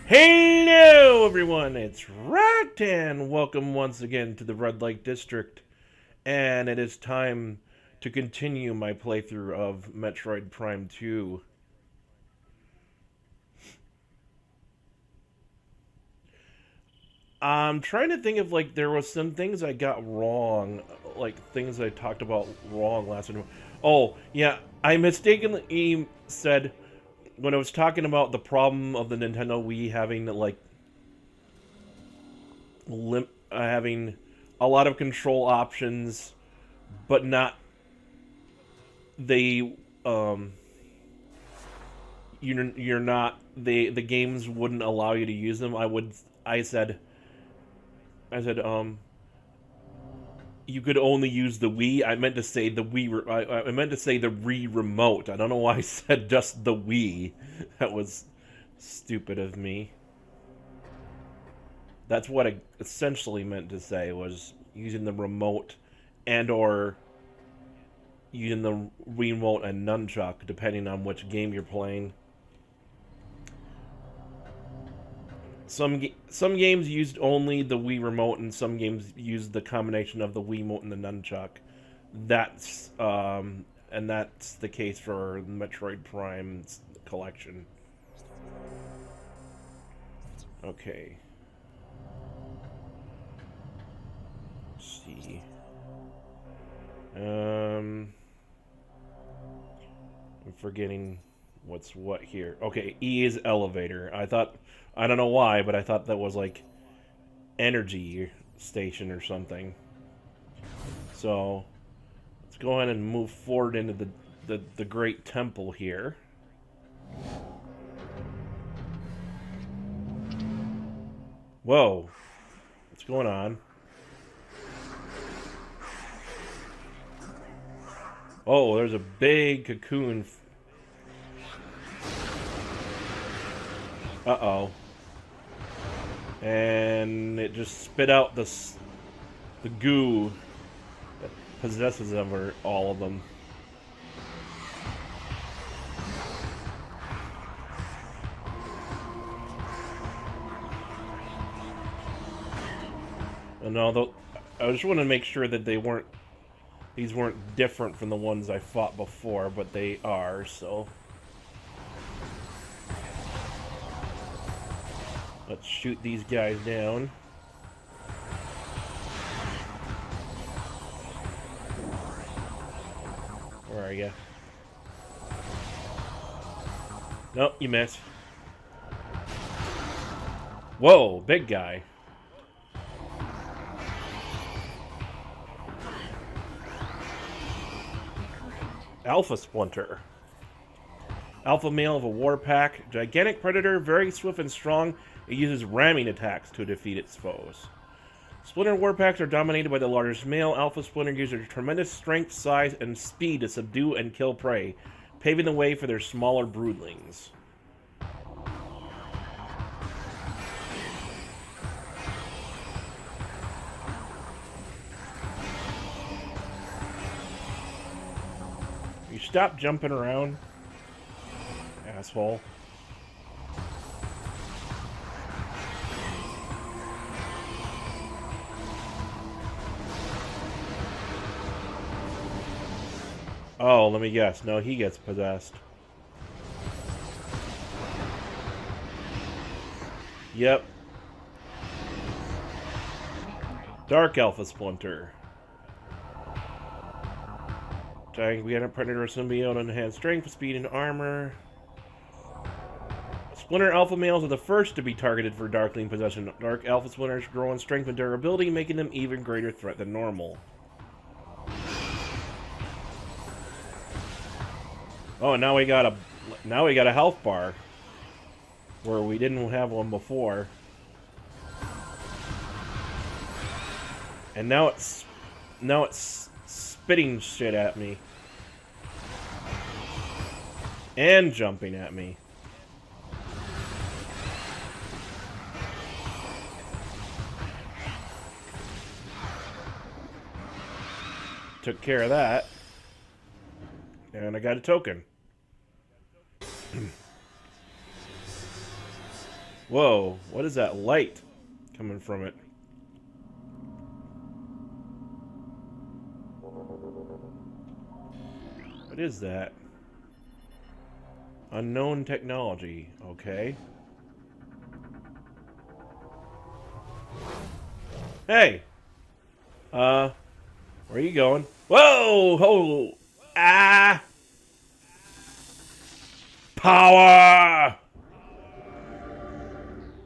Hello everyone, it's Roktan! Welcome once again to the Red Light District, and it is time to continue my playthrough of Metroid Prime 2. I'm trying to think of, there was some things I got wrong, things I talked about wrong last time. Oh, yeah, I mistakenly said, when I was talking about the problem of the Nintendo Wii having, having a lot of control options, but not they you're not the games wouldn't allow you to use them. I said you could only use the Wii. I meant to say the Wii. I meant to say the Wii remote. I don't know why I said just the Wii. That was stupid of me. That's what I essentially meant to say, was using the remote and or using the remote and nunchuck, depending on which game you're playing. Some games used only the Wii remote, and some games used the combination of the Wii remote and the nunchuck. And that's the case for Metroid Prime's collection. Okay. Let's see. I'm forgetting what's what here. Okay, E is elevator. I don't know why, but I thought that was like energy station or something. So let's go ahead and move forward into the great temple here. Whoa, what's going on? Oh, there's a big cocoon. Uh-oh. And it just spit out the goo that possesses over all of them. And although I just want to make sure that these weren't different from the ones I fought before, but they are, so let's shoot these guys down. Where are you? Nope, you missed. Whoa, big guy. Alpha Splinter. Alpha male of a war pack. Gigantic predator, very swift and strong. It uses ramming attacks to defeat its foes. Splinter war packs are dominated by the largest male. Alpha Splinter uses tremendous strength, size, and speed to subdue and kill prey, paving the way for their smaller broodlings. You stop jumping around, asshole. Oh, let me guess. No, he gets possessed. Yep. Dark Alpha Splinter. Gigantic predator symbiote, enhanced strength, speed, and armor. Splinter alpha males are the first to be targeted for Darkling possession. Dark alpha splinters grow in strength and durability, making them even greater threat than normal. Oh, now we got a health bar where we didn't have one before. And now it's spitting shit at me. And jumping at me. Took care of that. And I got a token. Whoa, what is that light coming from it? What is that? Unknown technology. Okay. Hey! Where are you going? Whoa! Oh! Ah! Power!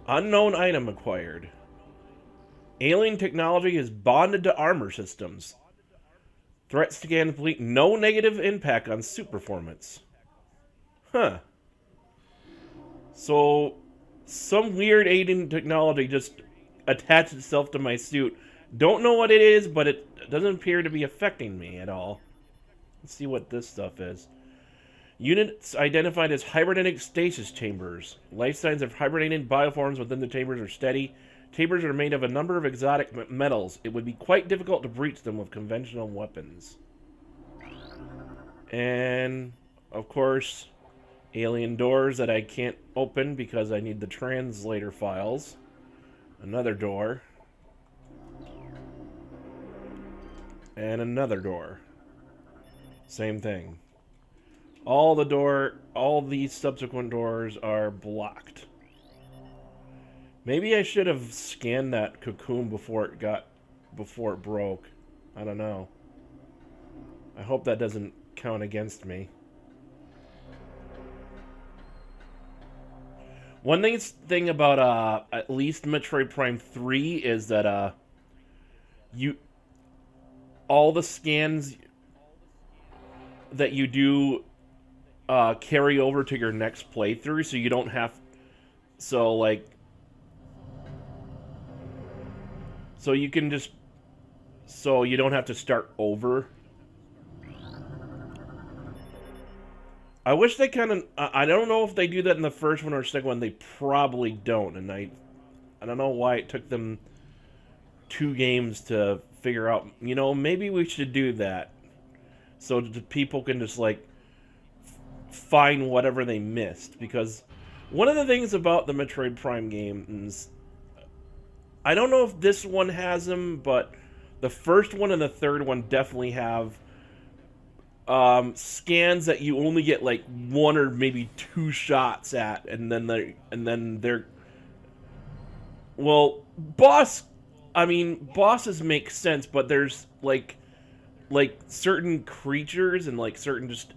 Unknown item acquired. Alien technology is bonded to armor systems. Threat scan complete. No negative impact on suit performance. Huh. So, some weird alien technology just attached itself to my suit. Don't know what it is, but it doesn't appear to be affecting me at all. Let's see what this stuff is. Units identified as hibernatic stasis chambers. Life signs of hibernating bioforms within the chambers are steady. Chambers are made of a number of exotic metals. It would be quite difficult to breach them with conventional weapons. And, of course, alien doors that I can't open because I need the translator files. Another door. And another door. Same thing. All these subsequent doors are blocked. Maybe I should have scanned that cocoon before it broke. I don't know. I hope that doesn't count against me. One nice thing about at least Metroid Prime 3 is that all the scans that you do carry over to your next playthrough, so you don't have so you don't have to start over. I wish they kind of... I don't know if they do that in the first one or second one. They probably don't, and I don't know why it took them 2 games to figure out, you know, maybe we should do that. So that people can just, like, find whatever they missed. Because one of the things about the Metroid Prime games... I don't know if this one has them, but the first one and the third one definitely have scans that you only get like 1 or maybe 2 shots at, and then they're well, bosses make sense, but there's like certain creatures and like certain just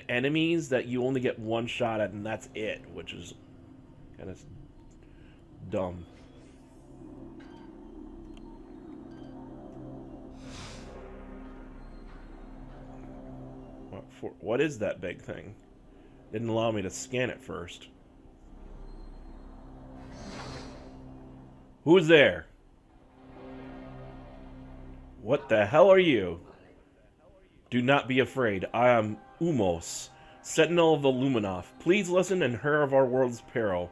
enemies that you only get 1 shot at, and that's it, which is kind of dumb. What is that big thing? Didn't allow me to scan it first. Who's there? What the hell are you? Do not be afraid. I am U-Mos, Sentinel of the Luminoth. Please listen and hear of our world's peril.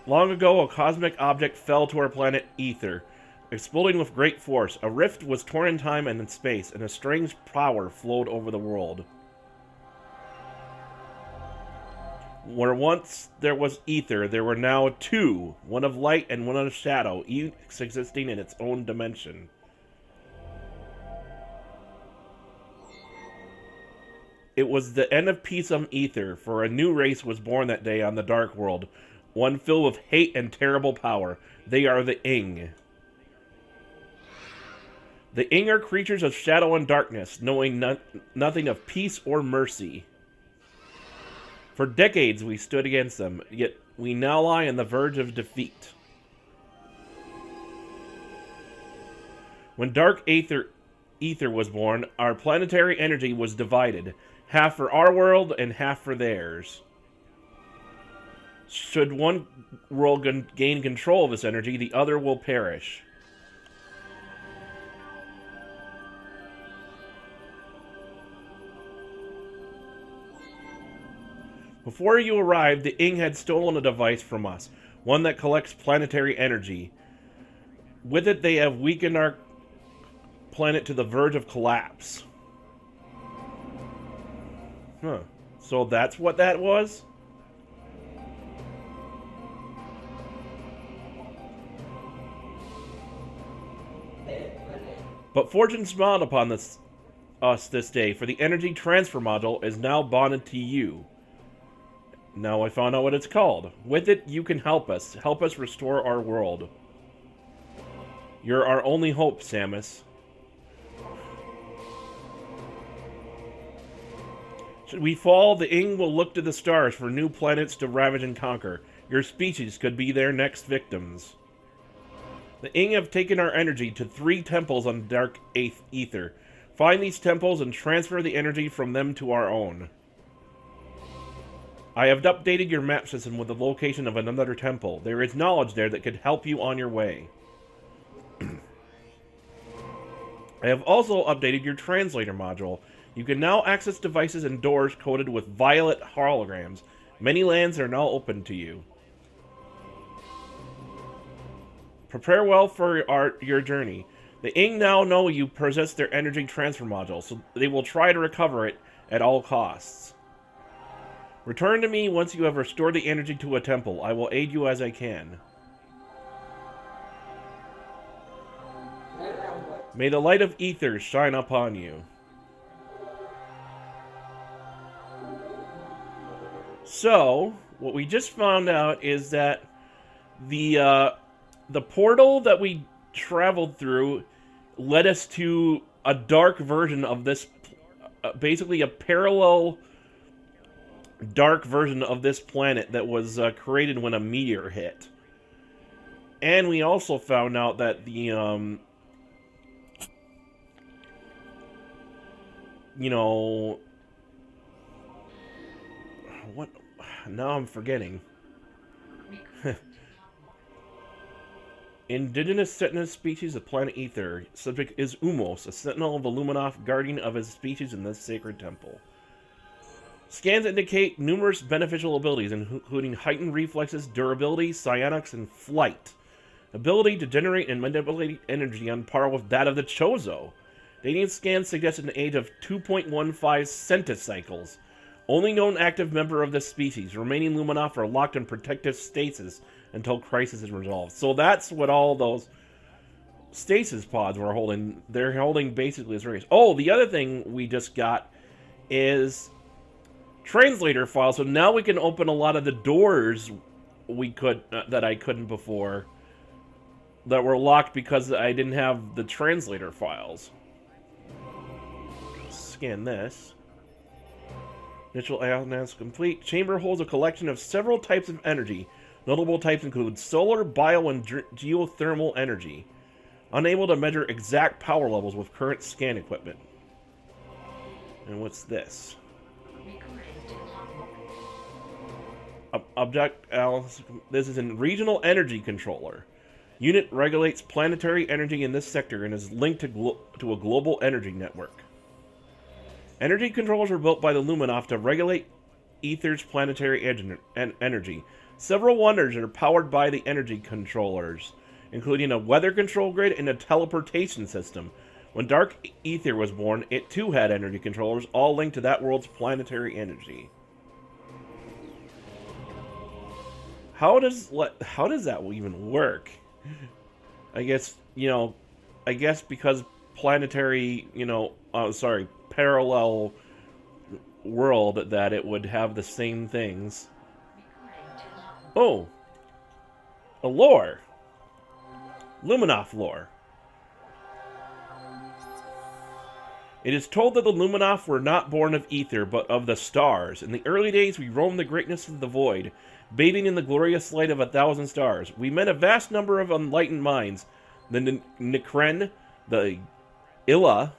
Long ago, a cosmic object fell to our planet Aether, exploding with great force. A rift was torn in time and in space, and a strange power flowed over the world. Where once there was Aether, there were now 2, one of light and one of shadow, each existing in its own dimension. It was the end of peace on Aether, for a new race was born that day on the Dark World, one filled with hate and terrible power. They are the Ing. The Ing are creatures of shadow and darkness, knowing nothing of peace or mercy. For decades we stood against them, yet we now lie on the verge of defeat. When Dark Aether was born, our planetary energy was divided, half for our world and half for theirs. Should one world gain control of this energy, the other will perish. Before you arrived, the Ing had stolen a device from us, one that collects planetary energy. With it, they have weakened our planet to the verge of collapse. Huh. So that's what that was? But fortune smiled upon us this day, for the energy transfer module is now bonded to you. Now I found out what it's called. With it, you can help us restore our world. You're our only hope, Samus. Should we fall, the Ing will look to the stars for new planets to ravage and conquer. Your species could be their next victims. The Ing have taken our energy to 3 temples on Dark Aether. Find these temples and transfer the energy from them to our own. I have updated your map system with the location of another temple. There is knowledge there that could help you on your way. I have also updated your translator module. You can now access devices and doors coded with violet holograms. Many lands are now open to you. Prepare well for your journey. The Ing now know you possess their energy transfer module, so they will try to recover it at all costs. Return to me once you have restored the energy to a temple. I will aid you as I can. May the light of Aether shine upon you. So, what we just found out is that the portal that we traveled through led us to a dark version of this, basically a parallel dark version of this planet that was created when a meteor hit. And we also found out that the, you know, what? Now I'm forgetting. Indigenous sentinel species of planet Aether. Subject is U-Mos, a sentinel of the Luminoth, guardian of his species in this sacred temple. Scans indicate numerous beneficial abilities, including heightened reflexes, durability, psionics, and flight. Ability to generate and manipulate energy on par with that of the Chozo. Dating scans suggest an age of 2.15 centicycles. Only known active member of this species. Remaining Luminoth are locked in protective stasis until crisis is resolved. So that's what all those stasis pods were holding. They're holding basically this race. Oh, the other thing we just got is translator files. So now we can open a lot of the doors we could that I couldn't before, that were locked because I didn't have the translator files. Scan this. Initial analysis complete. Chamber holds a collection of several types of energy. Notable types include solar, bio, and geothermal energy. Unable to measure exact power levels with current scan equipment. And what's this? Object analysis. This is a regional energy controller. Unit regulates planetary energy in this sector and is linked to a global energy network. Energy controllers were built by the Luminoth to regulate Aether's planetary energy. Several wonders are powered by the energy controllers, including a weather control grid and a teleportation system. When Dark Aether was born, it too had energy controllers, all linked to that world's planetary energy. How does that even work? I guess, because planetary, parallel world, that it would have the same things. Oh, a lore. Luminoth lore. It is told that the Luminoth were not born of Aether, but of the stars. In the early days, we roamed the greatness of the void, bathing in the glorious light of 1,000 stars. We met a vast number of enlightened minds, the Nikren, the Illa,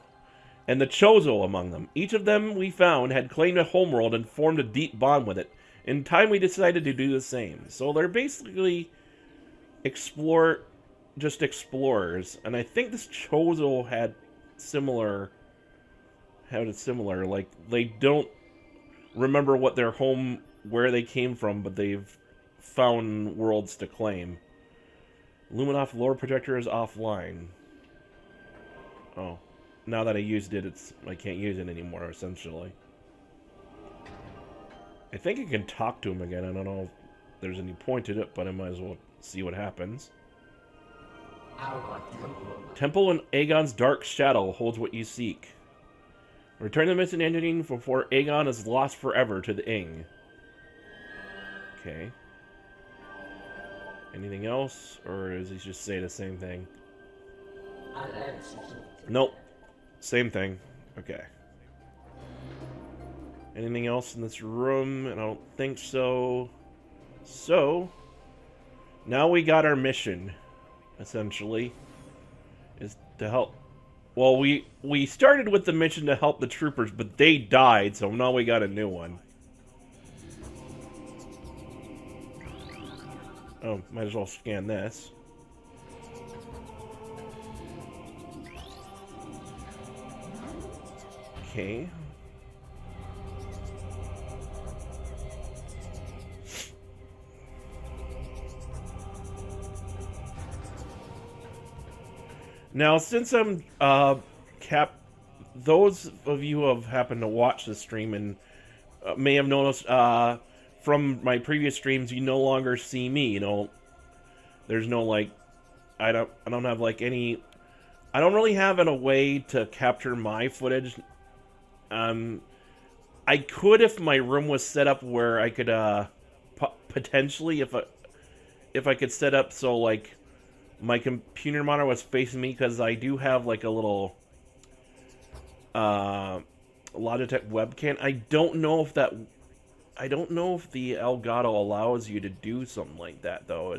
and the Chozo among them. Each of them we found had claimed a homeworld and formed a deep bond with it. In time, we decided to do the same. So they're basically explorers, and I think this Chozo had similar. Like, they don't remember what their home, where they came from, but they've found worlds to claim. Luminoth lore projector is offline. Oh. Now that I used it, I can't use it anymore, essentially. I think I can talk to him again. I don't know if there's any point to it, but I might as well see what happens. Temple in Aegon's dark shadow holds what you seek. Return the missing ending before Aegon is lost forever to the Ing. Okay. Anything else? Or does he just say the same thing? Nope. Same thing. Okay. Anything else in this room? I don't think so. So, now we got our mission, essentially, is to help. Well, we started with the mission to help the troopers, but they died, so now we got a new one. Oh, might as well scan this. Okay. Now, since I'm those of you who have happened to watch the stream and may have noticed from my previous streams, you no longer see me. You know, there's no like, I don't have like any. I don't really have a way to capture my footage. I could if my room was set up where I could potentially if I could set up so like my computer monitor was facing me, because I do have like a little Logitech webcam. I don't know if the Elgato allows you to do something like that though.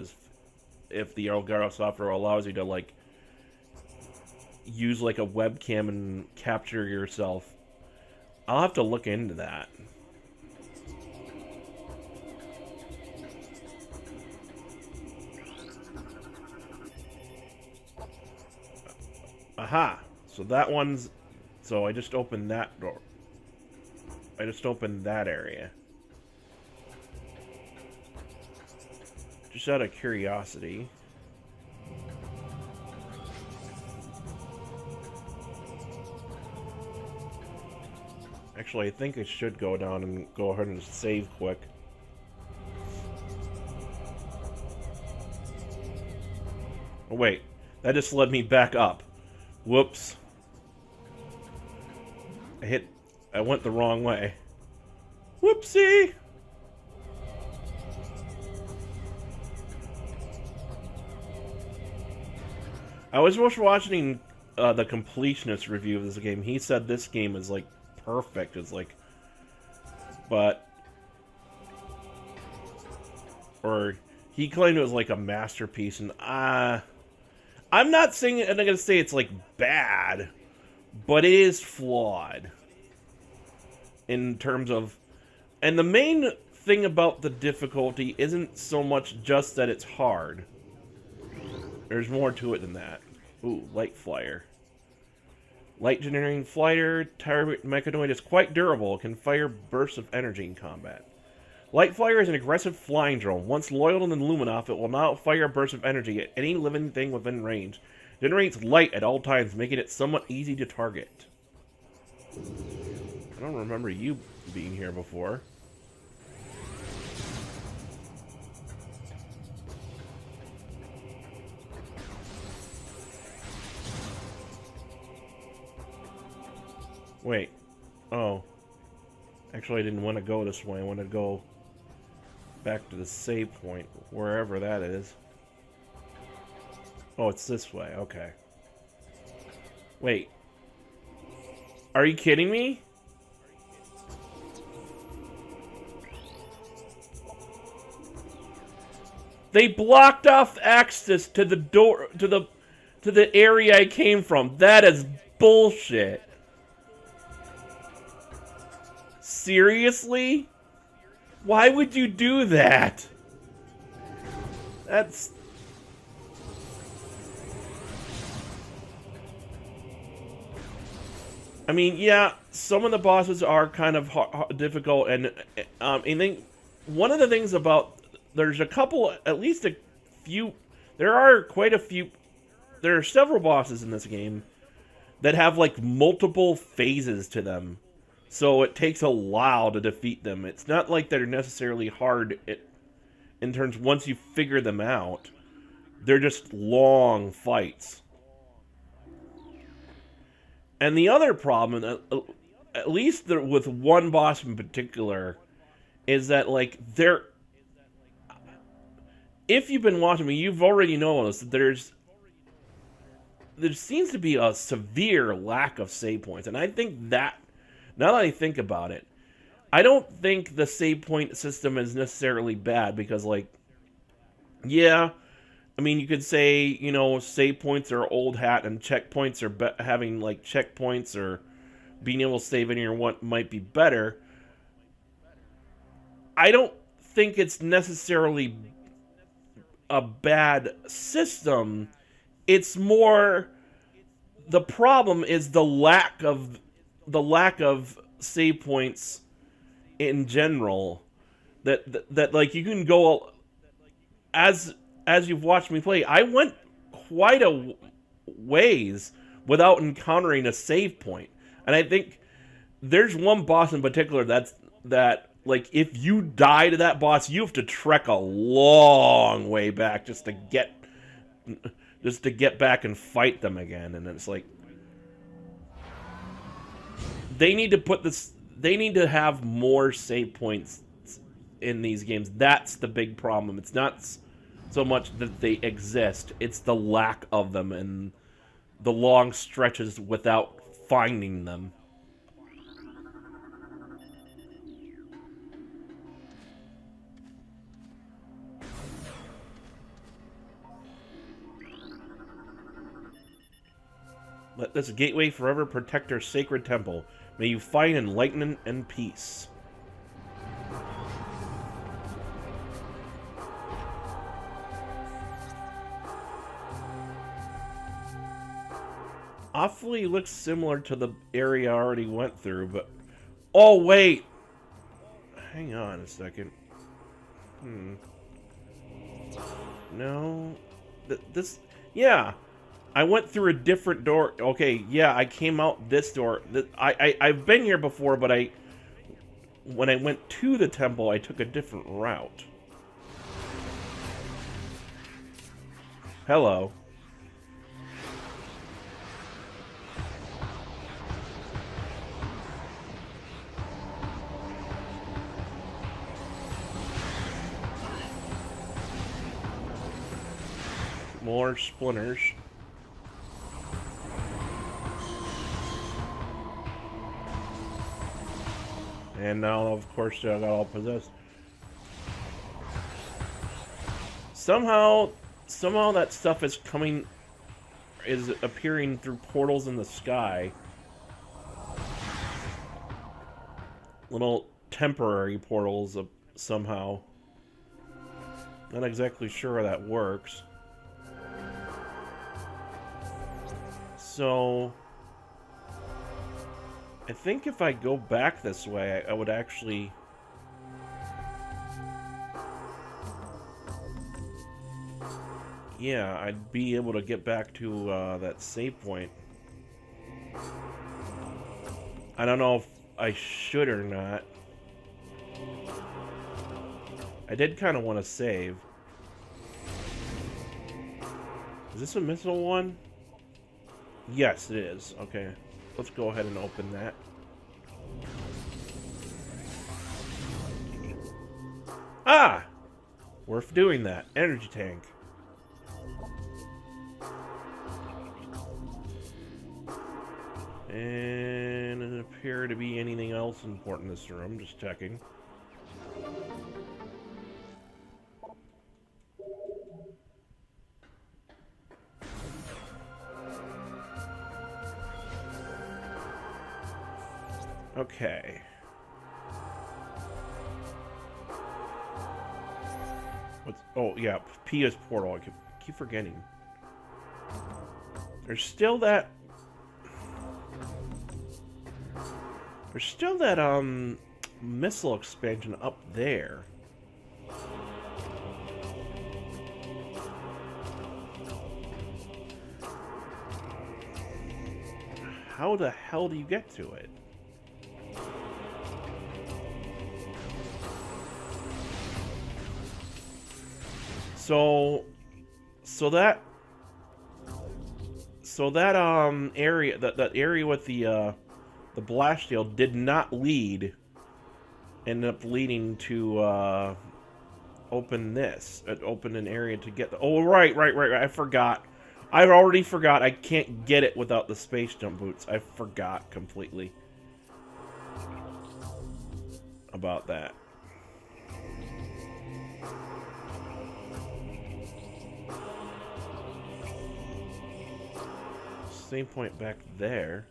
If the Elgato software allows you to like use like a webcam and capture yourself. I'll have to look into that. Aha! So that one's... So I just opened that door. I just opened that area. Just out of curiosity. Actually, I think I should go down and go ahead and save quick. Oh, wait. That just led me back up. Whoops. I went the wrong way. Whoopsie! I was just watching the completionist review of this game. He said this game is like perfect. It's like, but, or he claimed it was like a masterpiece, and I'm not saying, I'm not gonna say it's like bad, but it is flawed in terms of, and the main thing about the difficulty isn't so much just that it's hard. There's more to it than that. Ooh, light flyer. Light generating fighter, target mechanoid is quite durable, can fire bursts of energy in combat. Light flyer is an aggressive flying drone. Once loyal to the Luminoth, it will now fire bursts of energy at any living thing within range. Generates light at all times, making it somewhat easy to target. I don't remember you being here before. Wait. Oh. Actually, I didn't want to go this way. I wanted to go back to the save point, wherever that is. Oh, it's this way. Okay. Wait. Are you kidding me? They blocked off access to the door, to the area I came from. That is bullshit. Seriously? Why would you do that? That's... I mean, yeah, some of the bosses are kind of difficult, and I think one of the things about... There's a couple, at least a few... There are quite a few... There are several bosses in this game that have, like, multiple phases to them. So it takes a while to defeat them. It's not like they're necessarily hard in terms once you figure them out. They're just long fights. And the other problem, at least with one boss in particular, is that, like, if you've been watching me, you've already noticed that there seems to be a severe lack of save points. And I think that, now that I think about it, I don't think the save point system is necessarily bad because, like, yeah, I mean, you could say, you know, save points are old hat and checkpoints are having, like, checkpoints or being able to save anywhere what might be better. I don't think it's necessarily a bad system. It's more, the problem is the lack of save points in general. That like you can go as you've watched me play. I went quite a ways without encountering a save point, and I think there's one boss in particular that like if you die to that boss, you have to trek a long way back just to get back and fight them again, and it's like they need to have more save points in these games. That's the big problem. It's not so much that they exist, it's the lack of them and the long stretches without finding them. Let this gateway forever protect our sacred temple. May you find enlightenment and peace. Awfully looks similar to the area I already went through, but... Oh, wait! Hang on a second. No... This... Yeah! I went through a different door. Okay, yeah, I came out this door. I've been here before, but when I went to the temple, I took a different route. Hello. More splinters. And now, of course, I got all possessed. Somehow that stuff is appearing through portals in the sky. Little temporary portals somehow. Not exactly sure how that works. So... I think if I go back this way, I would actually... Yeah, I'd be able to get back to that save point. I don't know if I should or not. I did kind of want to save. Is this a missile one? Yes, it is. Okay. Let's go ahead and open that. Ah! Worth doing that. Energy tank. And it doesn't appear to be anything else important in this room. Just checking. Okay. Oh, yeah. P is portal. I keep forgetting. There's still that... missile expansion up there. How the hell do you get to it? So that area, that area with the blast shield did not lead. Ended up leading to open this. Open an area to get the. Oh, right. I forgot. I already forgot. I can't get it without the space jump boots. I forgot completely about that. Same point back there.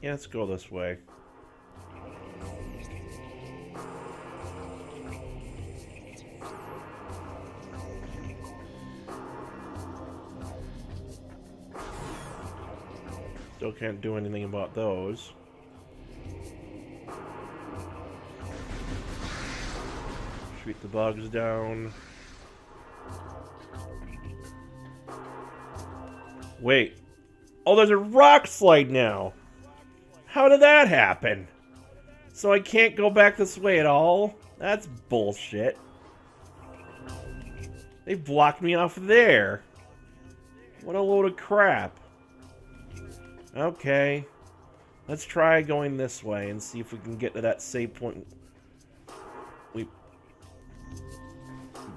Yeah, let's go this way. Still can't do anything about those. Shoot the bugs down. Wait. Oh, there's a rock slide now. How did that happen? So I can't go back this way at all? That's bullshit. They blocked me off there. What a load of crap. Okay. Let's try going this way and see if we can get to that save point.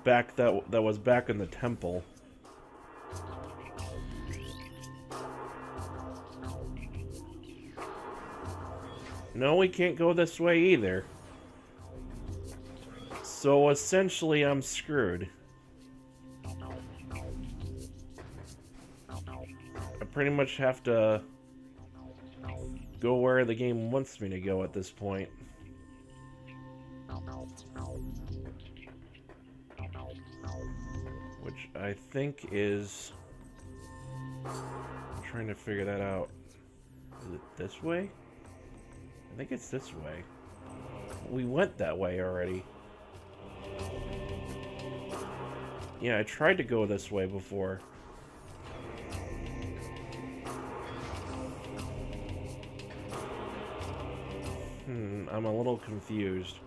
That was back in the temple. No, we can't go this way either. So essentially, I'm screwed. I pretty much have to go where the game wants me to go at this point. Which I think is... I'm trying to figure that out. Is it this way? I think it's this way. We went that way already. Yeah, I tried to go this way before. I'm a little confused.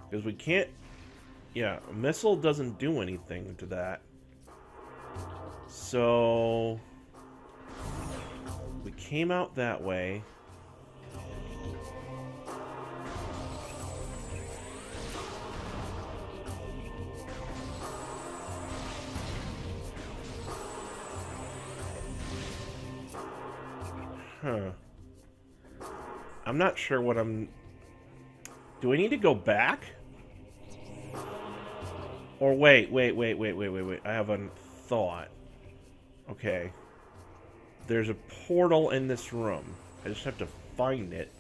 Because we can't... Yeah, a missile doesn't do anything to that. So... we came out that way. Huh. I'm not sure what I'm... Do we need to go back? Or wait. I have a thought. Okay. There's a portal in this room. I just have to find it.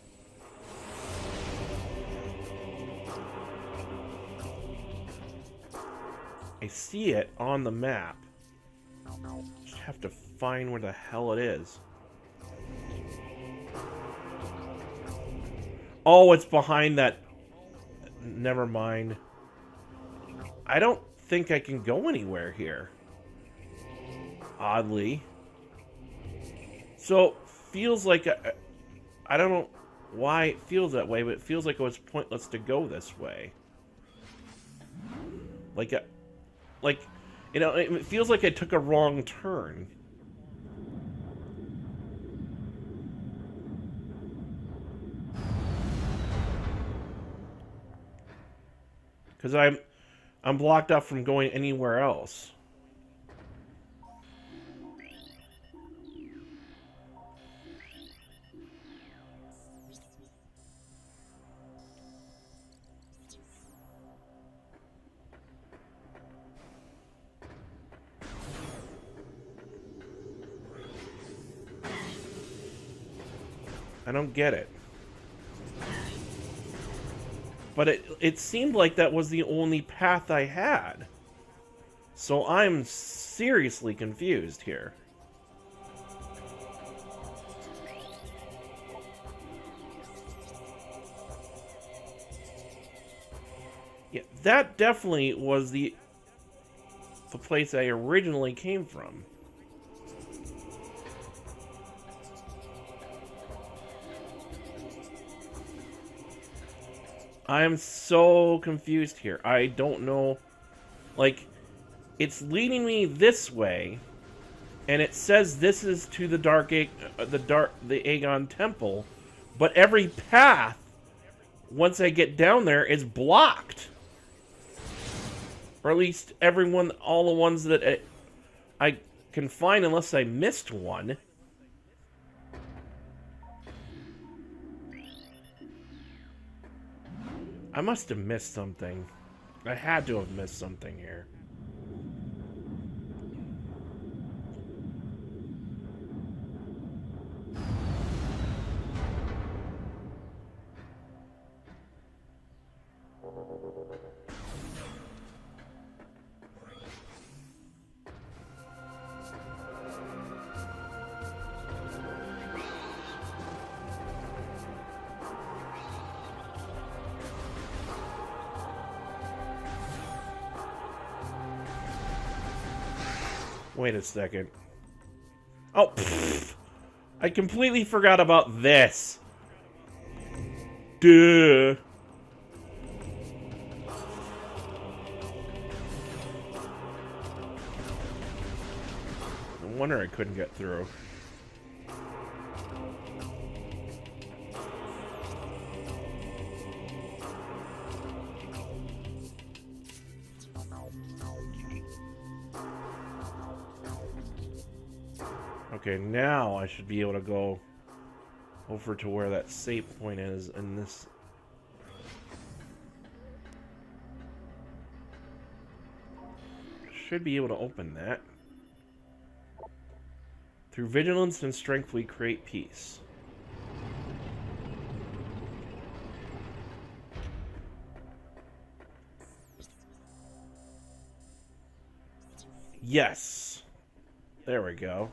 I see it on the map. Just have to find where the hell it is. Oh, it's behind that... Never mind. I don't think I can go anywhere here. Oddly. So, feels like... I don't know why it feels that way, but it feels like it was pointless to go this way. Like, you know, it feels like I took a wrong turn. Because I'm blocked off from going anywhere else. I don't get it. But it seemed like that was the only path I had. So I'm seriously confused here. that definitely was the place I originally came from. I am so confused here. I don't know. Like, it's leading me this way, and it says this is to the the Aegon Temple, but every path, once I get down there, is blocked. Or at least all the ones that I can find, unless I missed one. I must have missed something. I had to have missed something here. Wait a second. Oh, pfft. I completely forgot about this. Duh. No wonder I couldn't get through. Okay, now I should be able to go over to where that save point is, and this... should be able to open that. Through vigilance and strength we create peace. Yes! There we go.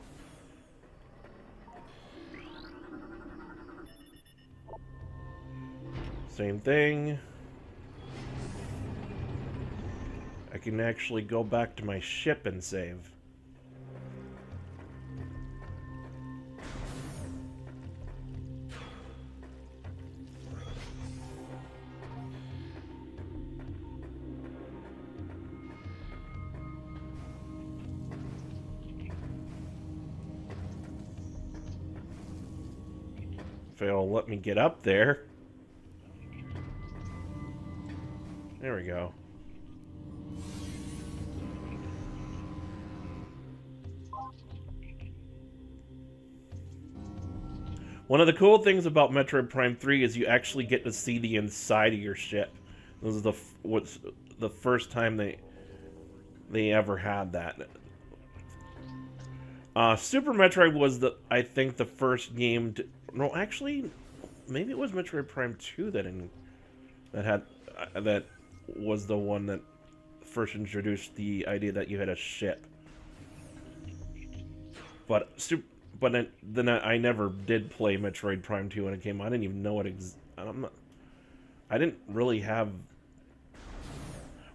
Same thing. I can actually go back to my ship and save. If it'll let me get up there. There we go. One of the cool things about Metroid Prime 3 is you actually get to see the inside of your ship. This is what's the first time they ever had that. Super Metroid was I think the first game to, no, actually maybe it was Metroid Prime 2 that was the one that first introduced the idea that you had a ship. But then I never did play Metroid Prime 2 when it came out. I didn't even know it I didn't really have...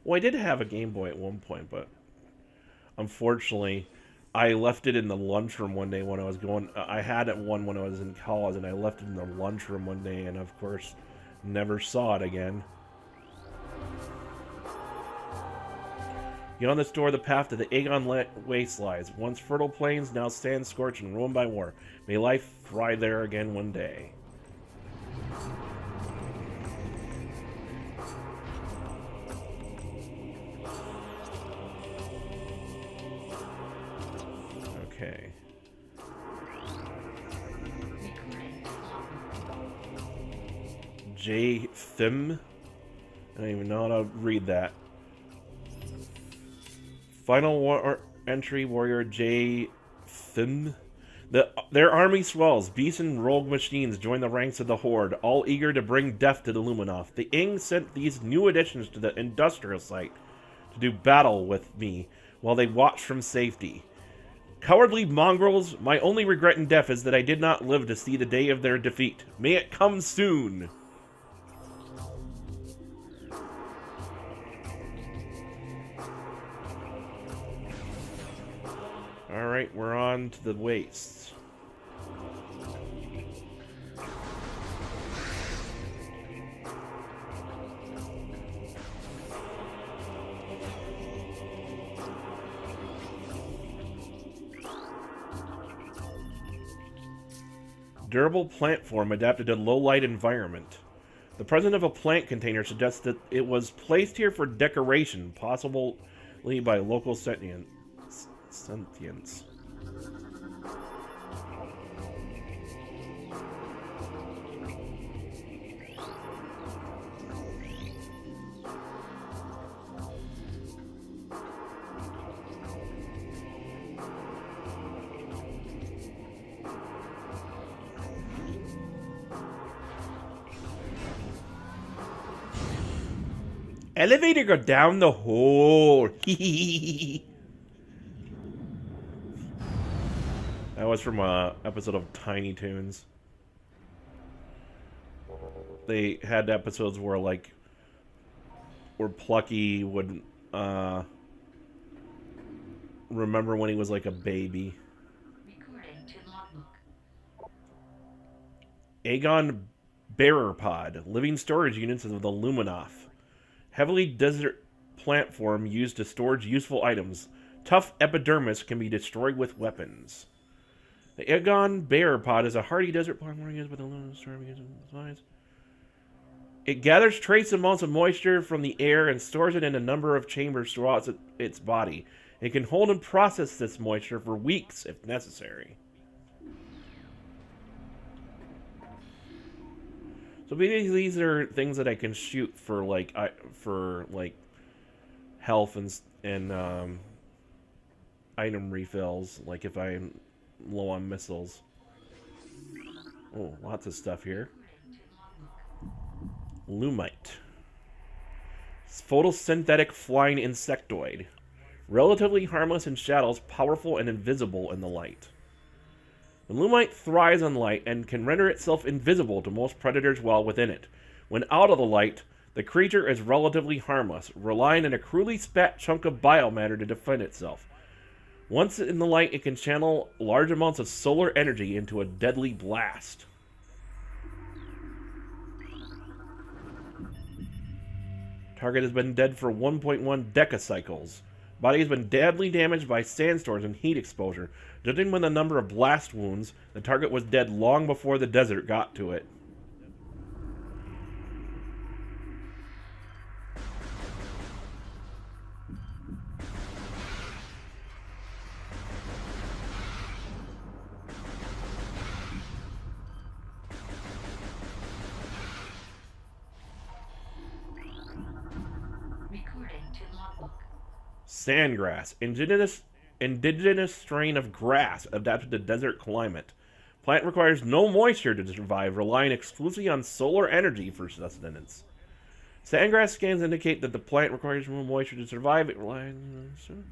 Well, I did have a Game Boy at one point, but unfortunately, I left it in the lunchroom one day when I was going... I had it one when I was in college, and I left it in the lunchroom one day, and of course, never saw it again. Beyond this door, the path to the Aegon Waste lies. Once fertile plains, now sand scorched and ruined by war. May life thrive there again one day. Okay. J-Thim? I don't even know how to read that. Final entry, Warrior J-Thim. Their army swells. Beasts and rogue machines join the ranks of the Horde, all eager to bring death to the Luminoth. The Ing sent these new additions to the industrial site to do battle with me while they watch from safety. Cowardly mongrels, my only regret in death is that I did not live to see the day of their defeat. May it come soon. Alright, we're on to the wastes. Durable plant form adapted to low-light environment. The presence of a plant container suggests that it was placed here for decoration, possibly by local sentience. Elevator go down the hole. That was from an episode of Tiny Toons. They had episodes where, like, where Plucky would remember when he was like a baby. Aegon Bearer Pod, living storage units of the Luminoth. Heavily desert plant form used to storage useful items. Tough epidermis can be destroyed with weapons. The Aegon Bearer Pod is a hardy desert plant used by the Luminoth storm against size. It gathers trace amounts of moisture from the air and stores it in a number of chambers throughout its body. It can hold and process this moisture for weeks if necessary. So basically, these are things that I can shoot for health and item refills, like if I'm low on missiles. Oh, lots of stuff here. Lumite. Photosynthetic flying insectoid. Relatively harmless in shadows, powerful and invisible in the light. The Lumite thrives on light and can render itself invisible to most predators while within it. When out of the light, the creature is relatively harmless, relying on a crudely spat chunk of biomatter to defend itself. Once in the light, it can channel large amounts of solar energy into a deadly blast. Target has been dead for 1.1 decacycles. Body has been badly damaged by sandstorms and heat exposure. Judging by the number of blast wounds, the target was dead long before the desert got to it. Sandgrass, indigenous strain of grass adapted to desert climate. Plant requires no moisture to survive, relying exclusively on solar energy for sustenance. Sandgrass scans indicate that the plant requires no moisture to survive. It relies on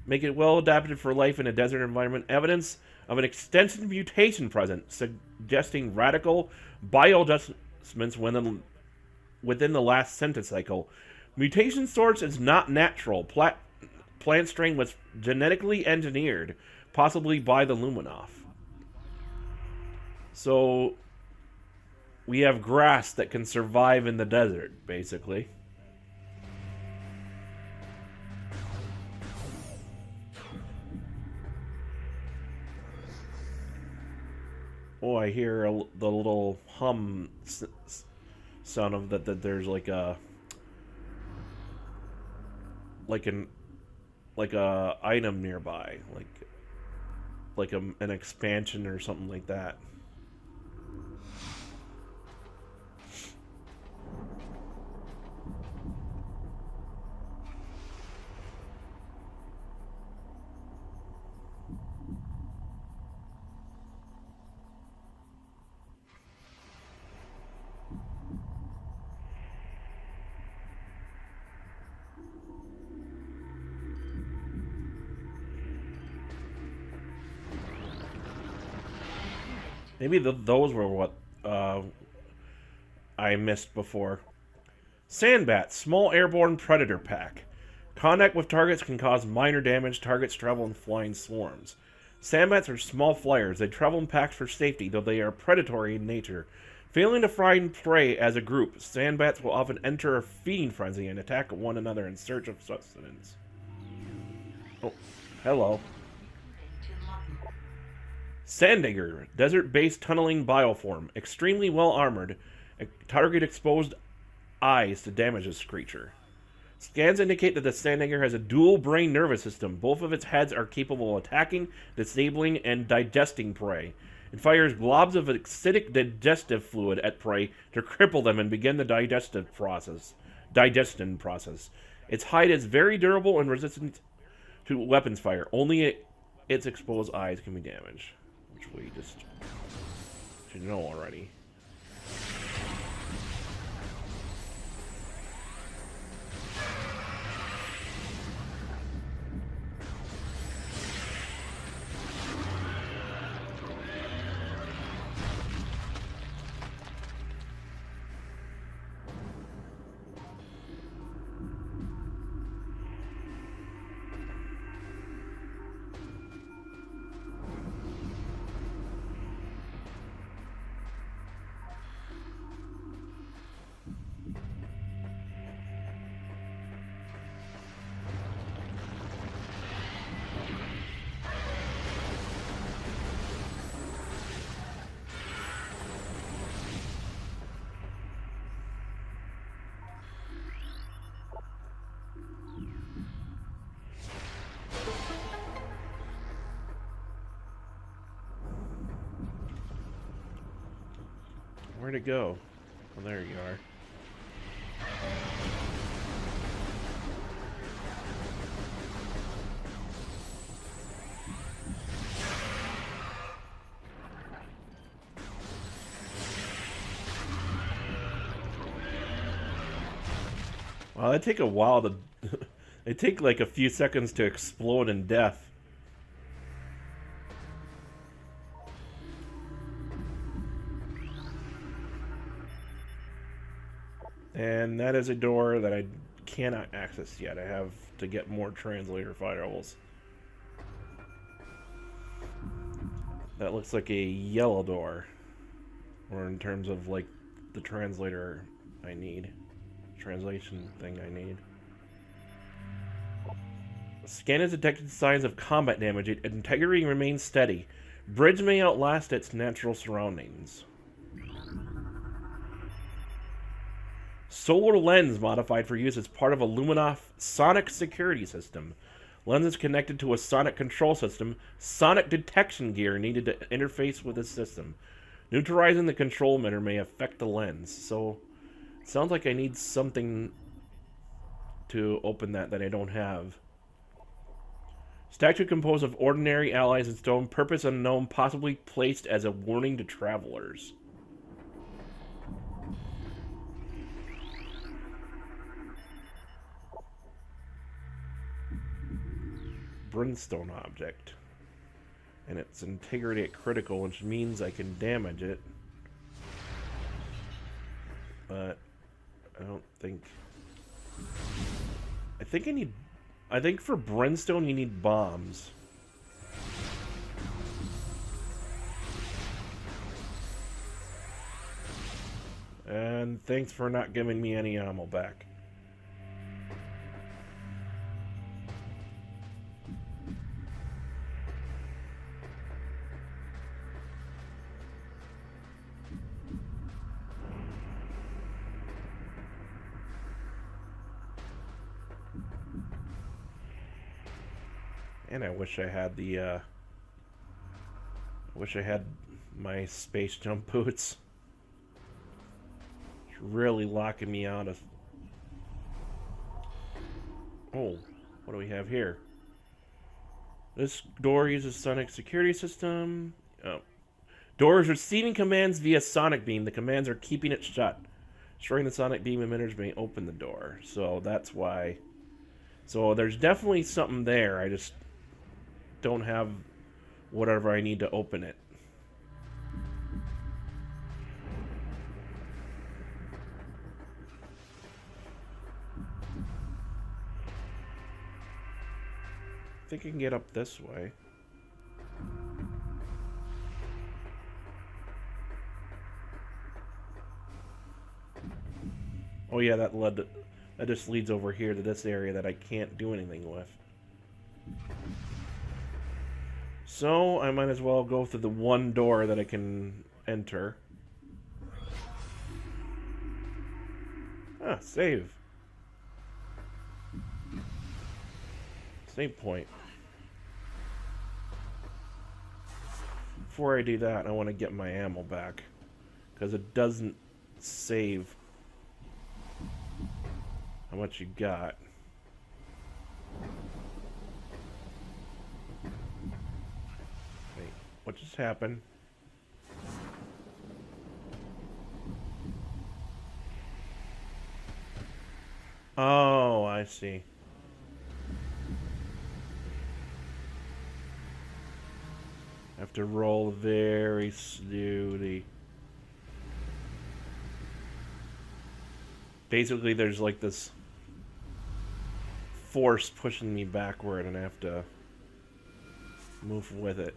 make it well adapted for life in a desert environment. Evidence of an extensive mutation present, suggesting radical bioadjustments within the last centicycle. Mutation source is not natural. Plant strain was genetically engineered, possibly by the Luminoth. So, we have grass that can survive in the desert, basically. Oh, I hear the little hum sound of that there's like a item nearby, like an expansion or something like that. Maybe those were what I missed before. Sandbat, small airborne predator pack. Contact with targets can cause minor damage. Targets travel in flying swarms. Sandbats are small flyers. They travel in packs for safety, though they are predatory in nature. Failing to find prey as a group, sandbats will often enter a feeding frenzy and attack one another in search of sustenance. Oh, hello. Sandigger, desert-based tunneling bioform, extremely well armored. Target exposed eyes to damage this creature. Scans indicate that the Sandigger has a dual brain nervous system. Both of its heads are capable of attacking, disabling, and digesting prey. It fires globs of acidic digestive fluid at prey to cripple them and begin the digestion process. Its hide is very durable and resistant to weapons fire. Only its exposed eyes can be damaged, which we just should know already. Where'd it go? Oh, there you are. Wow, they take a while to... they take like a few seconds to explode in death. And that is a door that I cannot access yet. I have to get more translator files. That looks like a yellow door. Or in terms of like the translator I need. Translation thing I need. Scan has detected signs of combat damage. Integrity remains steady. Bridge may outlast its natural surroundings. Solar lens modified for use as part of a Luminoth sonic security system. Lens is connected to a sonic control system. Sonic detection gear needed to interface with the system. Neutralizing the control emitter may affect the lens. So, it sounds like I need something to open that I don't have. Statue composed of ordinary allies in stone, purpose unknown, possibly placed as a warning to travelers. Brimstone object. And its integrity at critical, which means I can damage it. But I don't think... I think for Brimstone you need bombs. And thanks for not giving me any ammo back. And I wish I had the, I wish I had my space jump boots. It's really locking me out of... Oh, what do we have here? This door uses sonic security system. Oh. Door is receiving commands via sonic beam. The commands are keeping it shut. Destroying the sonic beam emitters may open the door. So that's why. So there's definitely something there. I just don't have whatever I need to open it. I think I can get up this way. Oh yeah, that just leads over here to this area that I can't do anything with. So I might as well go through the one door that I can enter. Ah, save. Save point. Before I do that, I want to get my ammo back. Because it doesn't save how much you got. Wait, what just happened? Oh, I see. I have to roll very slowly. Basically, there's like this force pushing me backward, and I have to move with it.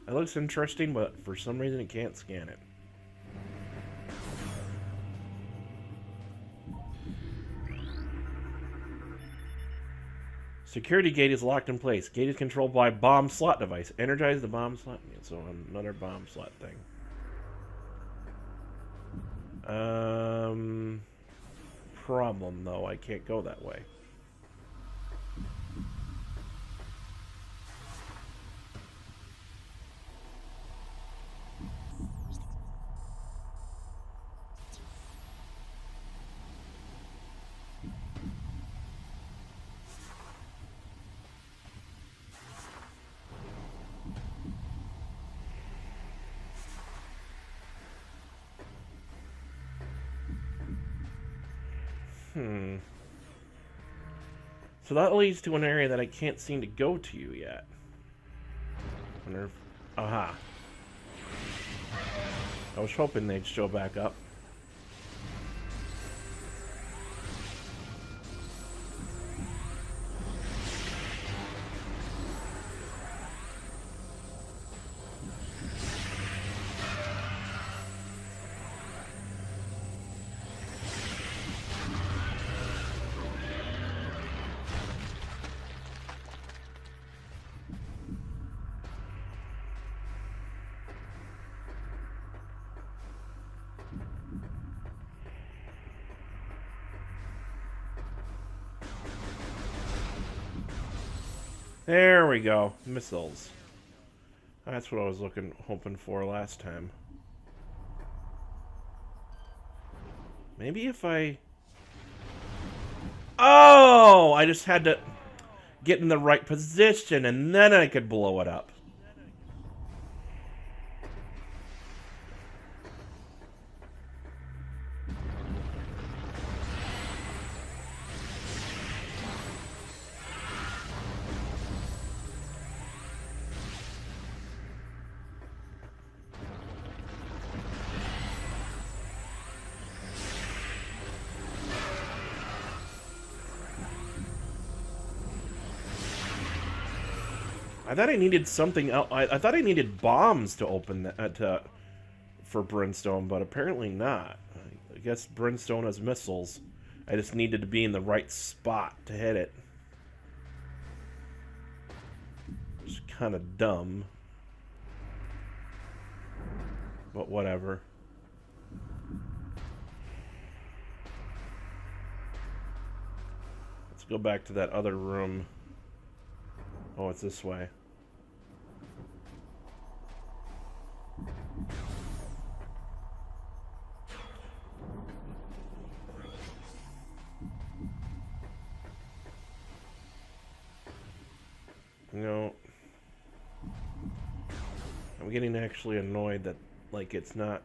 It looks interesting, but for some reason it can't scan it. Security gate is locked in place. Gate is controlled by bomb slot device. Energize the bomb slot. So another bomb slot thing. Problem though, I can't go that way. So that leads to an area that I can't seem to go to yet. Wonder if... Aha. I was hoping they'd show back up. There we go. Missiles. That's what I was hoping for last time. Maybe if I... Oh! I just had to get in the right position and then I could blow it up. I thought I needed something else. I thought I needed bombs to open that for Brimstone, but apparently not. I guess Brimstone has missiles. I just needed to be in the right spot to hit it. It's kind of dumb, but whatever. Let's go back to that other room. Oh, it's this way. No. I'm getting actually annoyed that, like, it's not...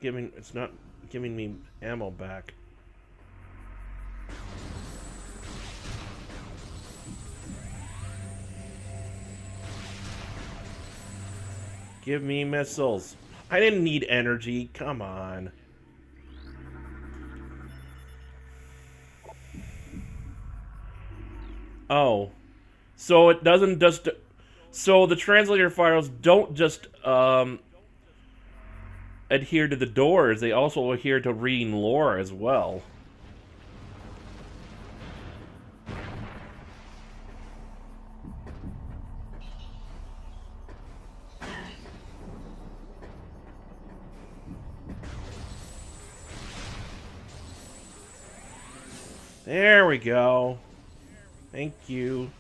It's not giving me ammo back. Give me missiles. I didn't need energy. Come on. Oh. So it doesn't just... So the translator files don't just adhere to the doors. They also adhere to reading lore as well. There we go. Thank you.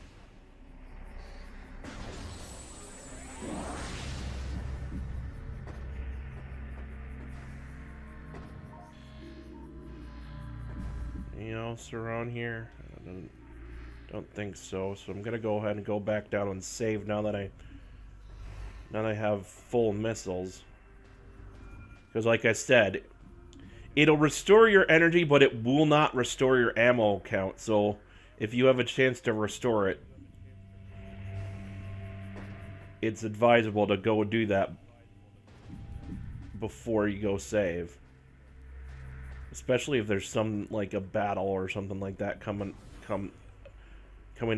Anything else around here? I don't think so. So I'm gonna go ahead and go back down and save now that I have full missiles. Because like I said, it'll restore your energy, but it will not restore your ammo count. So if you have a chance to restore it, it's advisable to go do that before you go save. Especially if there's some, like, a battle or something like that coming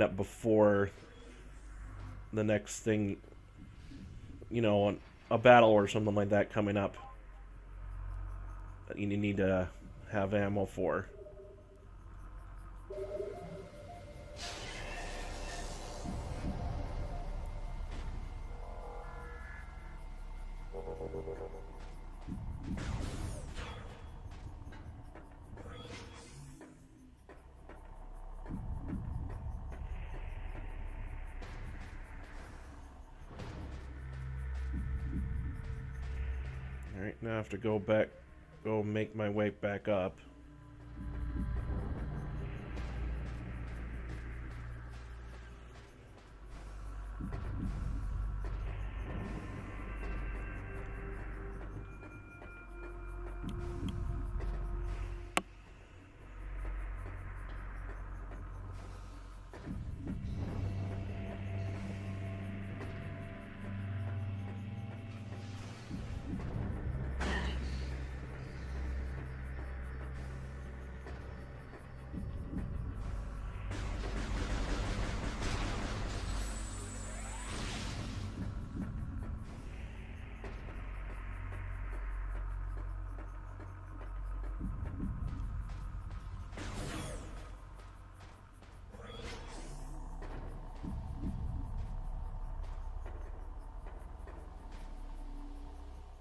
up before the next thing, you know, a battle or something like that coming up that you need to have ammo for. Alright, now I have to go make my way back up.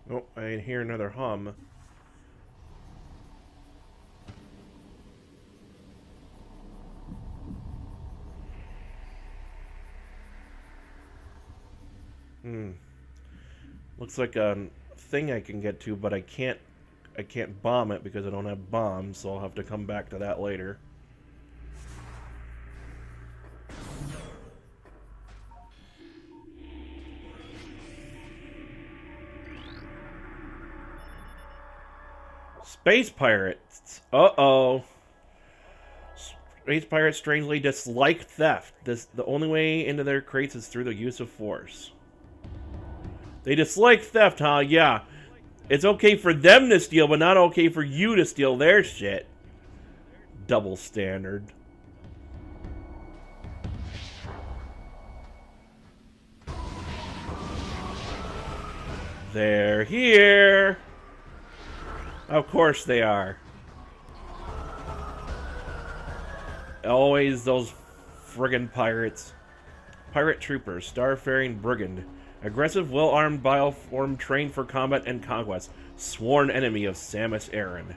Oh, I hear another hum. Looks like a thing I can get to, but I can't bomb it because I don't have bombs, so I'll have to come back to that later. Space pirates. Uh-oh. Space pirates strangely dislike theft. The only way into their crates is through the use of force. They dislike theft, huh? Yeah. It's okay for them to steal, but not okay for you to steal their shit. Double standard. They're here. Of course they are. Always those friggin' pirates. Pirate troopers, starfaring brigand. Aggressive, well-armed bioform trained for combat and conquest. Sworn enemy of Samus Aran.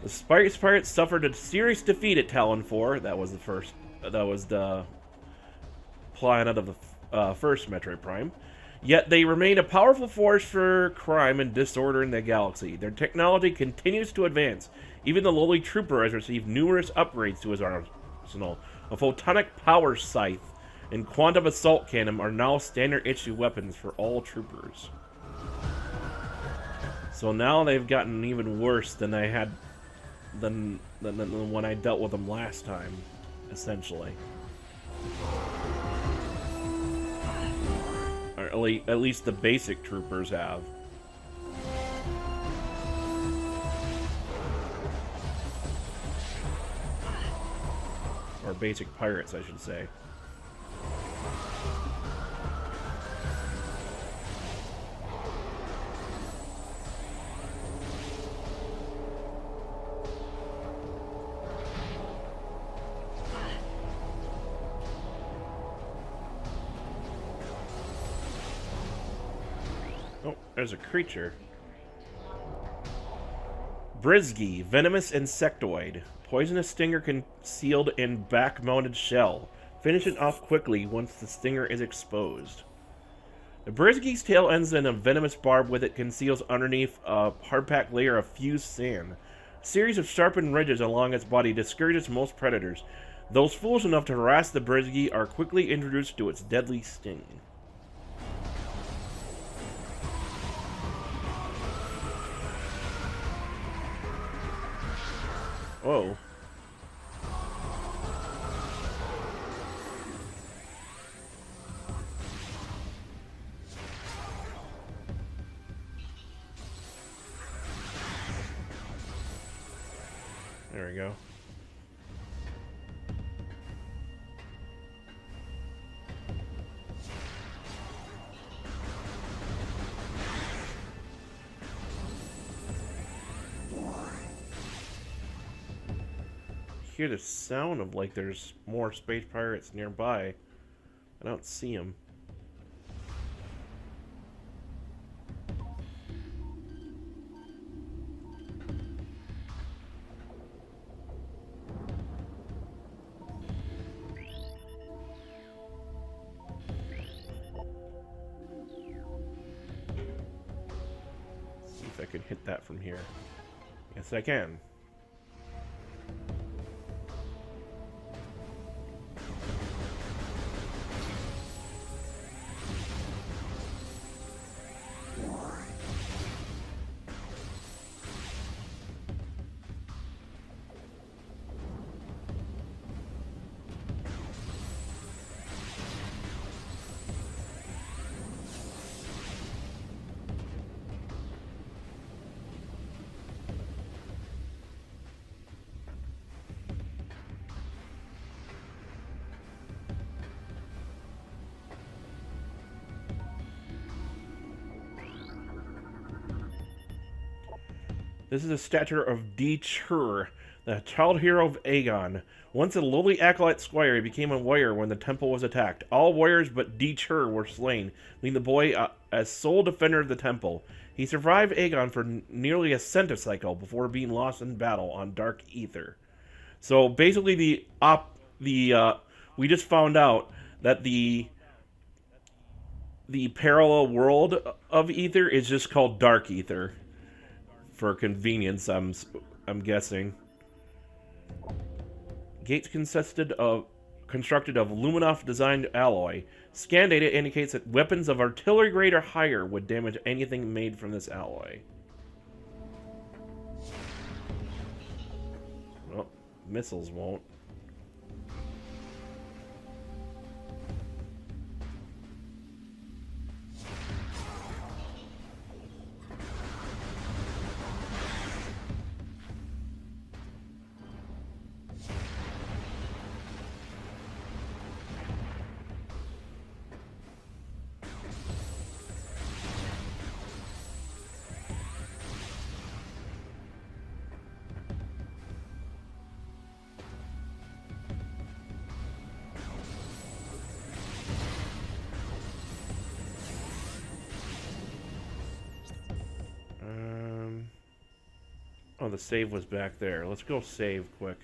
The Space Pirates suffered a serious defeat at Talon 4. That was the plan out of the first Metroid Prime. Yet they remain a powerful force for crime and disorder in the galaxy. Their technology continues to advance. Even the lowly trooper has received numerous upgrades to his arsenal. A photonic power scythe and quantum assault cannon are now standard issue weapons for all troopers. So now they've gotten even worse than I had than when I dealt with them last time, essentially. Or at at least the basic troopers have. Or basic pirates, I should say. Oh, there's a creature. Brisgy, venomous insectoid. Poisonous stinger concealed in back-mounted shell. Finish it off quickly once the stinger is exposed. The Brisgy's tail ends in a venomous barb with it conceals underneath a hard-packed layer of fused sand. A series of sharpened ridges along its body discourages most predators. Those foolish enough to harass the Brisgy are quickly introduced to its deadly sting. Whoa. There we go. Hear the sound of like there's more space pirates nearby. I don't see them. See if I can hit that from here. Yes, I can. This is a statue of Chur, the child hero of Aegon. Once a lowly acolyte squire, he became a warrior when the temple was attacked. All warriors but Chur were slain, leaving the boy as sole defender of the temple. He survived Aegon for nearly a centicycle before being lost in battle on Dark Aether. So basically, we just found out that the parallel world of Aether is just called Dark Aether. For convenience, I'm guessing. Gates constructed of Luminoth designed alloy. Scan data indicates that weapons of artillery grade or higher would damage anything made from this alloy. Well, missiles won't. Oh, the save was back there. Let's go save quick.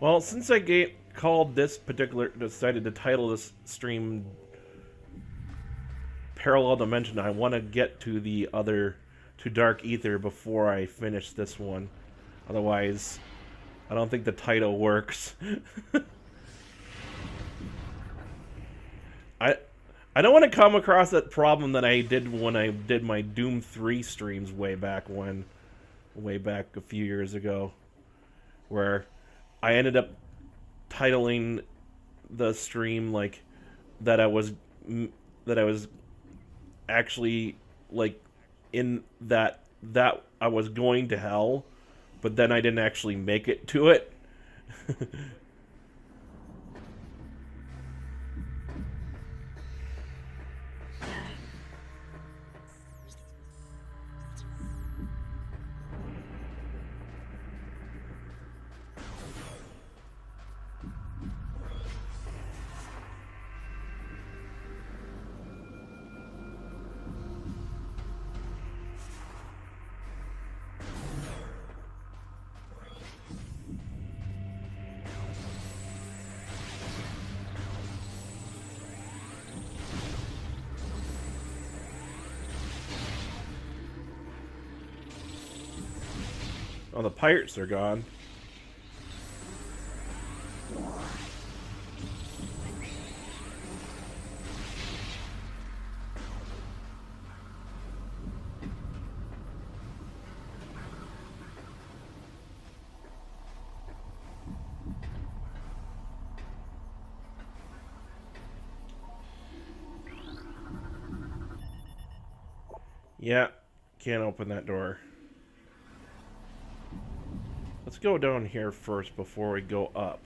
Well, since I decided to title this stream Parallel Dimension, I want to get to to Dark Aether before I finish this one. Otherwise, I don't think the title works. I don't want to come across that problem that I did when I did my Doom 3 streams way back a few years ago, where I ended up titling the stream like that I was actually like in that I was going to hell, but then I didn't actually make it to it. Oh, the pirates are gone. Yeah, can't open that door. Let's go down here first before we go up.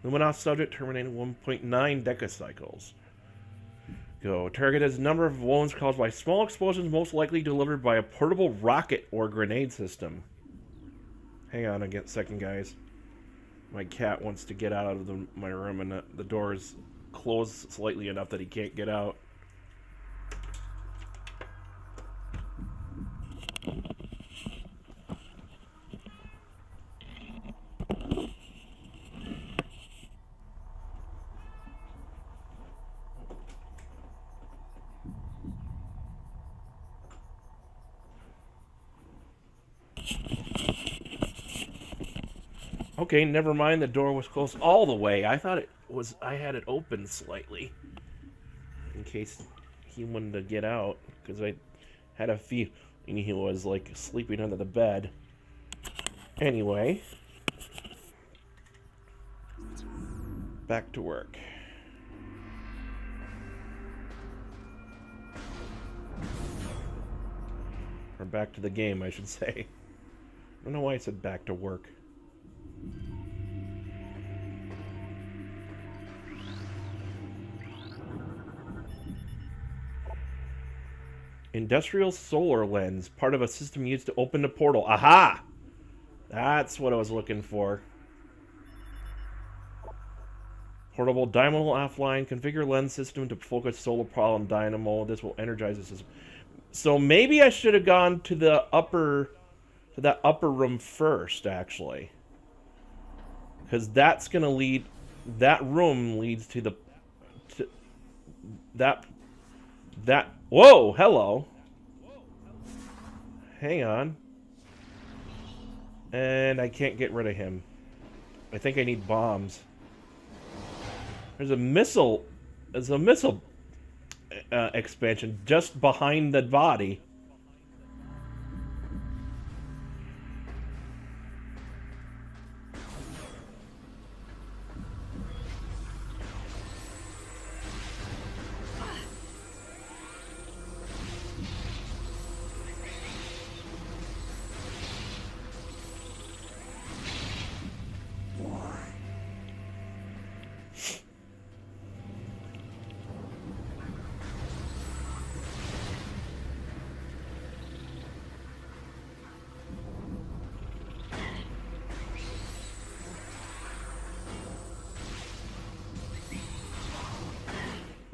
Luminoth subject terminating 1.9 decacycles. Go. Target has a number of wounds caused by small explosions, most likely delivered by a portable rocket or grenade system. Hang on a second, guys. My cat wants to get out of my room, and the door is closed slightly enough that he can't get out. Okay, never mind. The door was closed all the way. I thought I had it open slightly in case he wanted to get out, because I had a feeling he was like sleeping under the bed. Anyway, back to work. Or back to the game, I should say. I don't know why I said back to work. Industrial solar lens, part of a system used to open the portal. Aha! That's what I was looking for. Portable dynamo offline. Configure lens system to focus solar problem dynamo. This will energize the system. So maybe I should have gone to that upper room first, actually, because that's gonna lead. That room leads to that. Whoa! Hello. Hang on. And I can't get rid of him. I think I need bombs. There's a missile. There's a missile expansion just behind the body.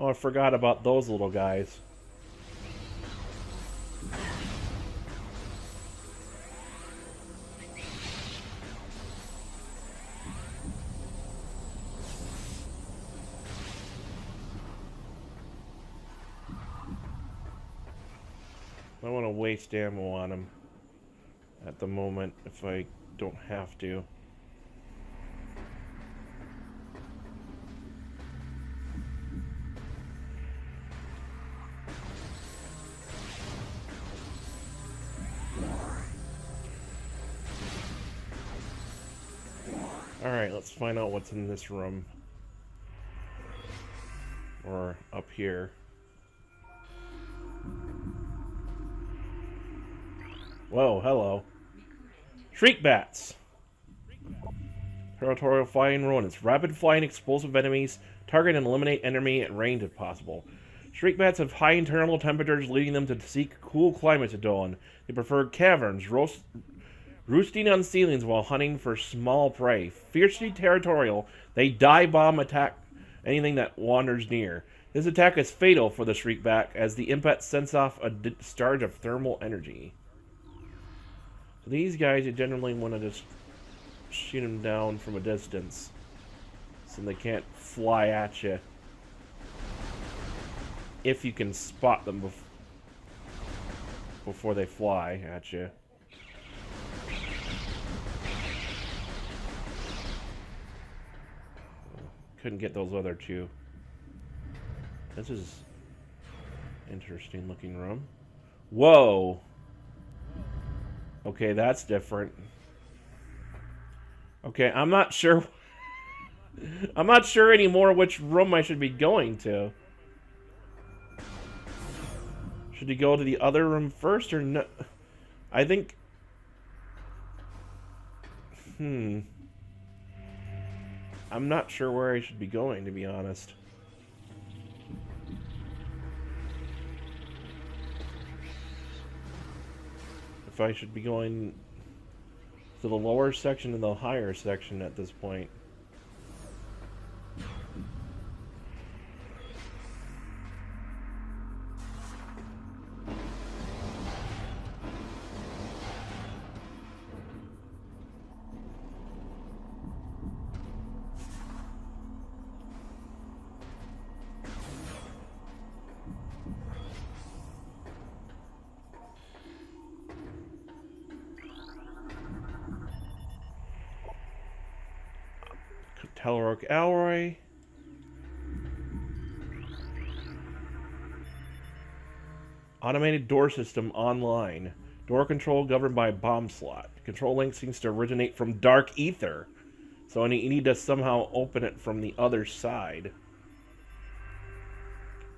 Oh, I forgot about those little guys. I don't want to waste ammo on him at the moment if I don't have to. Alright, let's find out what's in this room. Or up here. Whoa, hello. Shriek bats. Territorial flying rodents. Rapid flying explosive enemies. Target and eliminate enemy at range if possible. Shriek bats have high internal temperatures, leading them to seek cool climates to dwell in. They prefer caverns, roosting on ceilings while hunting for small prey. Fiercely territorial, they dive bomb attack anything that wanders near. This attack is fatal for the Shriekbat, as the impact sends off a discharge of thermal energy. So these guys, you generally want to just shoot them down from a distance, so they can't fly at you. If you can spot them before they fly at you. Couldn't get those other two. This is interesting looking room. Whoa! Okay, that's different. Okay, I'm not sure. I'm not sure anymore which room I should be going to. Should he go to the other room first or no? I think... I'm not sure where I should be going, to be honest. If I should be going to the lower section and the higher section at this point. Telrock Alroy. Automated door system online. Door control governed by a bomb slot. Control link seems to originate from Dark Aether. So you need to somehow open it from the other side.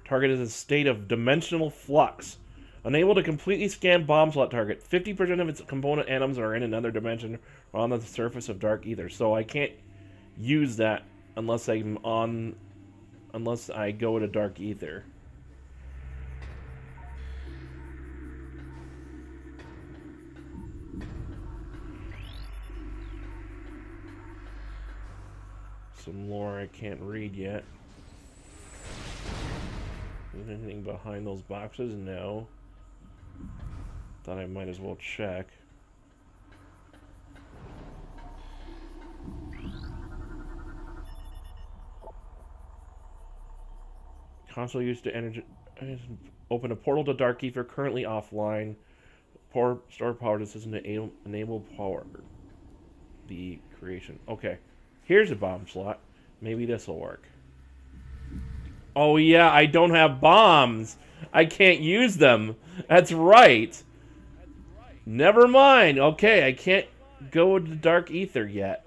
Target is in a state of dimensional flux. Unable to completely scan bomb slot target. 50% of its component atoms are in another dimension or on the surface of Dark Aether. So I can't use that unless I go to Dark Aether. Some lore I can't read yet. Is anything behind those boxes? No. Thought I might as well check. Console used to open a portal to Dark Aether, currently offline. Store power decision to enable power. The creation. Okay. Here's a bomb slot. Maybe this will work. Oh yeah, I don't have bombs. I can't use them. That's right. Never mind. Okay, I can't go to Dark Aether yet.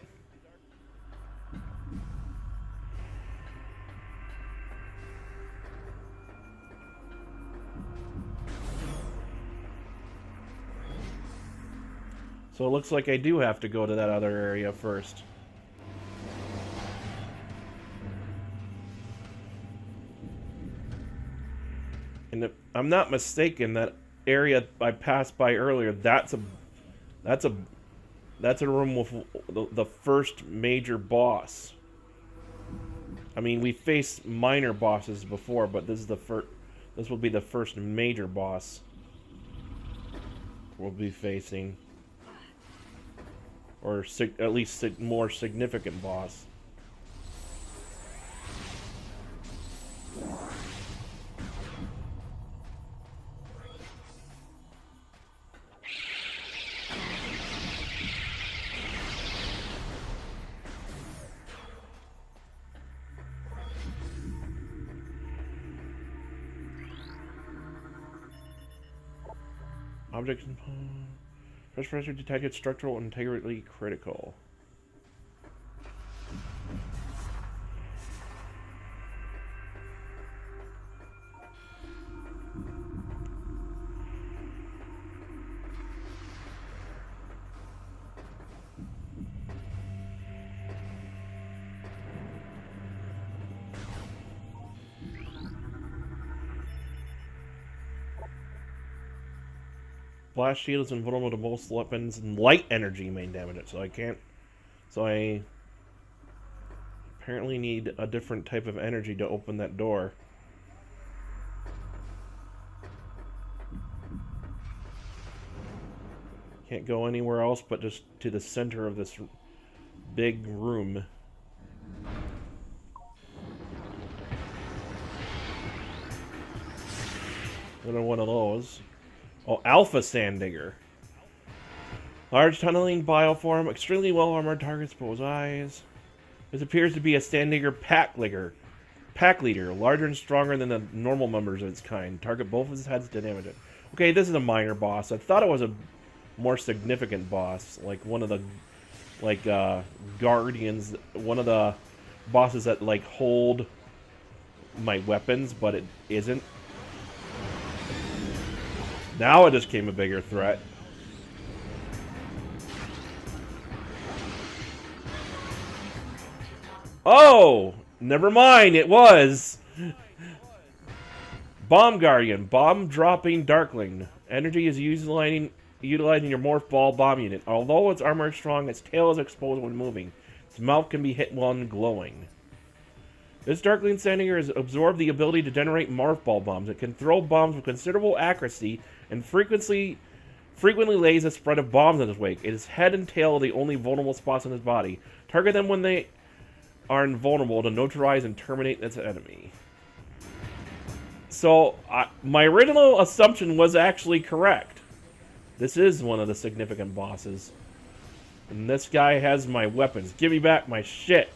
So it looks like I do have to go to that other area first. And if I'm not mistaken, that area I passed by earlier, that's a room with the first major boss. I mean, we faced minor bosses before, but this is the first. This will be the first major boss we'll be facing, or at least more significant boss. Object pressure pressure detected structural integrity critical. Blast shield is invulnerable to most weapons, and light energy may damage it, so I can't. So I apparently need a different type of energy to open that door. Can't go anywhere else but just to the center of this big room. Another one of those. Oh, Alpha Sandigger. Large tunneling bioform, extremely well armored, targets both eyes. This appears to be a Sandigger pack leader, larger and stronger than the normal members of its kind. Target both of its heads to damage it. Okay, this is a minor boss. I thought it was a more significant boss, like one of the guardians, one of the bosses that like hold my weapons, but it isn't. Now it just came a bigger threat. Oh! Never mind, it was! Bomb Guardian. Bomb dropping Darkling. Energy is utilizing your Morph Ball bomb unit. Although its armor is strong, its tail is exposed when moving. Its mouth can be hit while glowing. This Darkling Sandigger has absorbed the ability to generate Morph Ball bombs. It can throw bombs with considerable accuracy and frequently lays a spread of bombs in its wake. Its head and tail are the only vulnerable spots in its body. Target them when they are invulnerable to neutralize and terminate its enemy. So, my original assumption was actually correct. This is one of the significant bosses. And this guy has my weapons. Give me back my shit.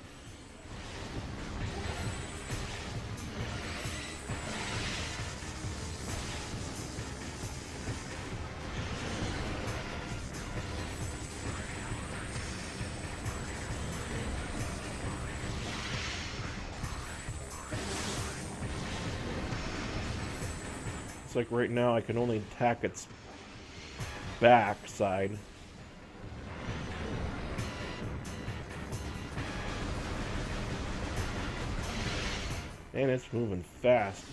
It's like right now I can only attack its back side. And it's moving fast.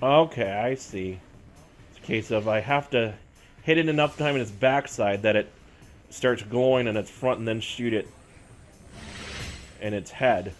Okay, I see. It's a case of I have to hit it enough time in its backside that it starts glowing in its front and then shoot it in its head.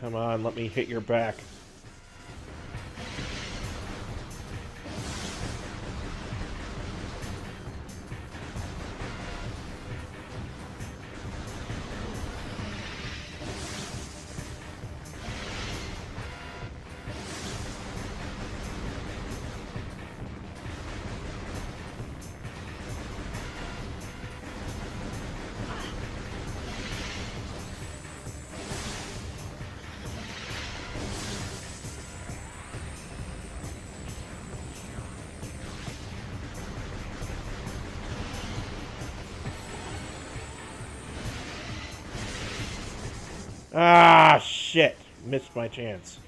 Come on, let me hit your back. Ah, shit. Missed my chance.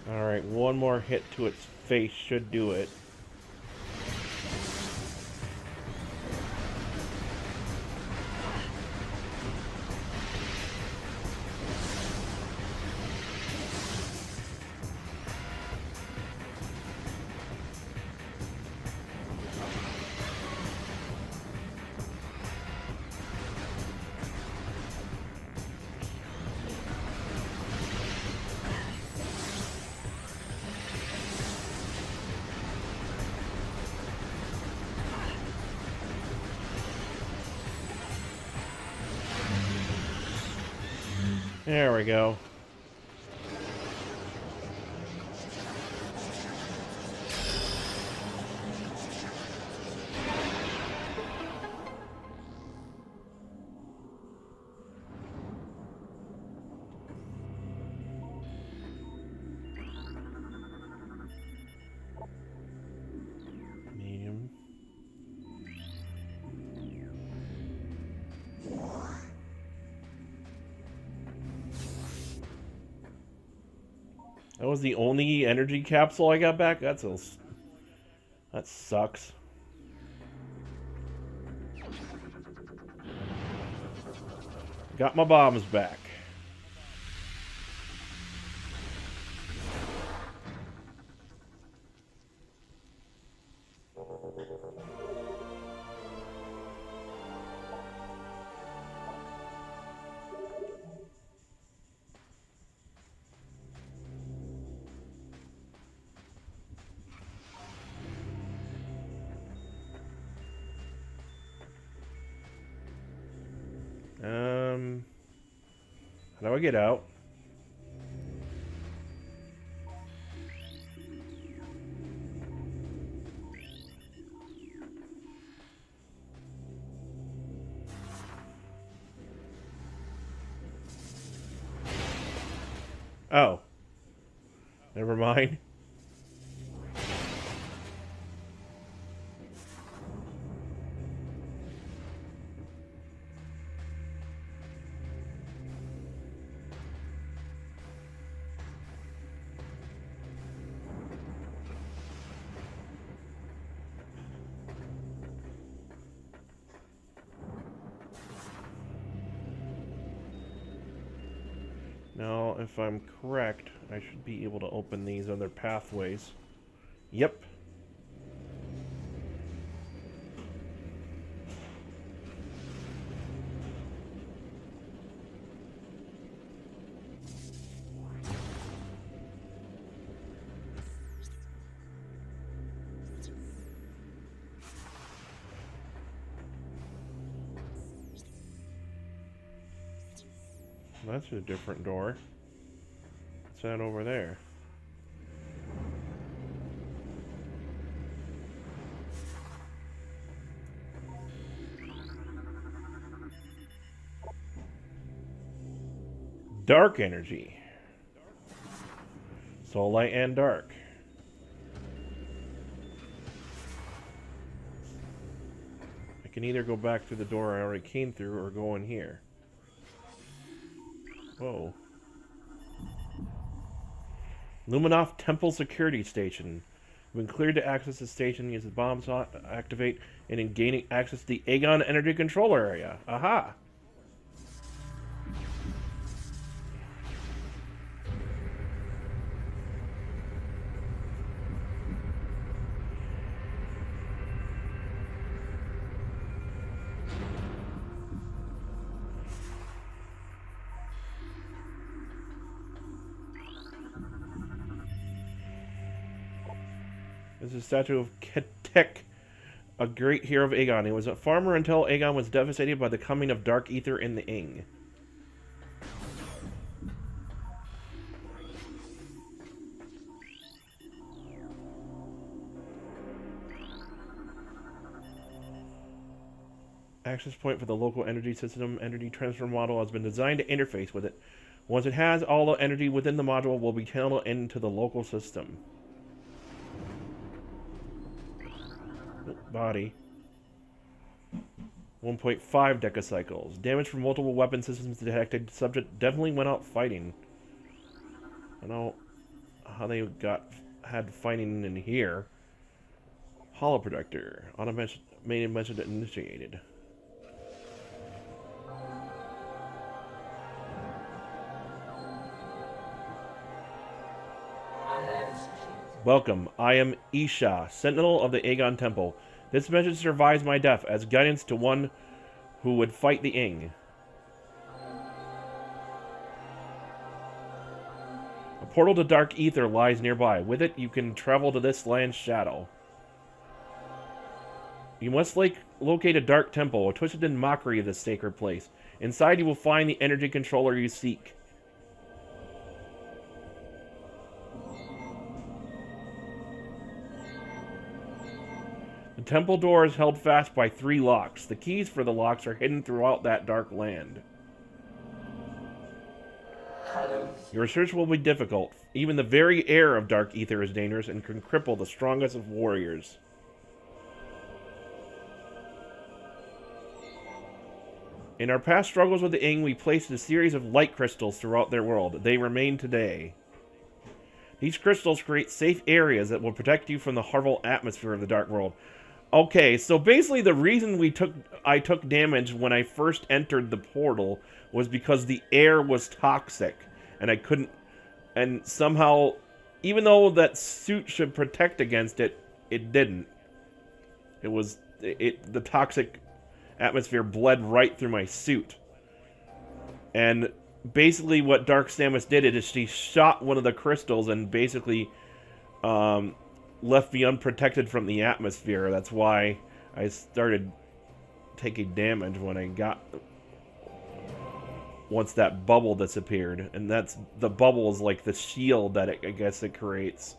Alright, one more hit to its face should do it. There we go. Medium. That was the only energy capsule I got back? That sucks. Got my bombs back. How do I get out? Oh. Never mind. Now, if I'm correct, I should be able to open these other pathways. Yep. That's a different door. What's that over there? Dark energy. So light and dark. I can either go back through the door I already came through or go in here. Whoa. Luminoth Temple Security Station. When cleared to access the station, use the bomb slot to activate and in gaining access to the Aegon Energy Controller area. Aha! This is a statue of Ketek, a great hero of Aegon. He was a farmer until Aegon was devastated by the coming of Dark Aether in the Ing. Access point for the local energy system. Energy transfer model has been designed to interface with it. Once it has, all the energy within the module will be channeled into the local system. Body. 1.5 decacycles. Damage from multiple weapon systems detected. Subject definitely went out fighting. I don't know how they had fighting in here. Holo projector. Automated message initiated. Welcome. I am Isha, Sentinel of the Aegon Temple. This message survives my death as guidance to one who would fight the Ing. A portal to Dark Aether lies nearby. With it, you can travel to this land's shadow. You must locate a dark temple, a twisted in mockery of this sacred place. Inside, you will find the energy controller you seek. The temple door is held fast by 3 locks. The keys for the locks are hidden throughout that dark land. Your search will be difficult. Even the very air of Dark Aether is dangerous and can cripple the strongest of warriors. In our past struggles with the Ing, we placed a series of light crystals throughout their world. They remain today. These crystals create safe areas that will protect you from the horrible atmosphere of the Dark World. Okay, so basically the reason I took damage when I first entered the portal was because the air was toxic, and I couldn't, and somehow, even though that suit should protect against it, it didn't. The toxic atmosphere bled right through my suit. And basically what Dark Samus did is she shot one of the crystals and basically left me unprotected from the atmosphere. That's why I started taking damage when I got... once that bubble disappeared. And that's... the bubble is like the shield that I guess it creates.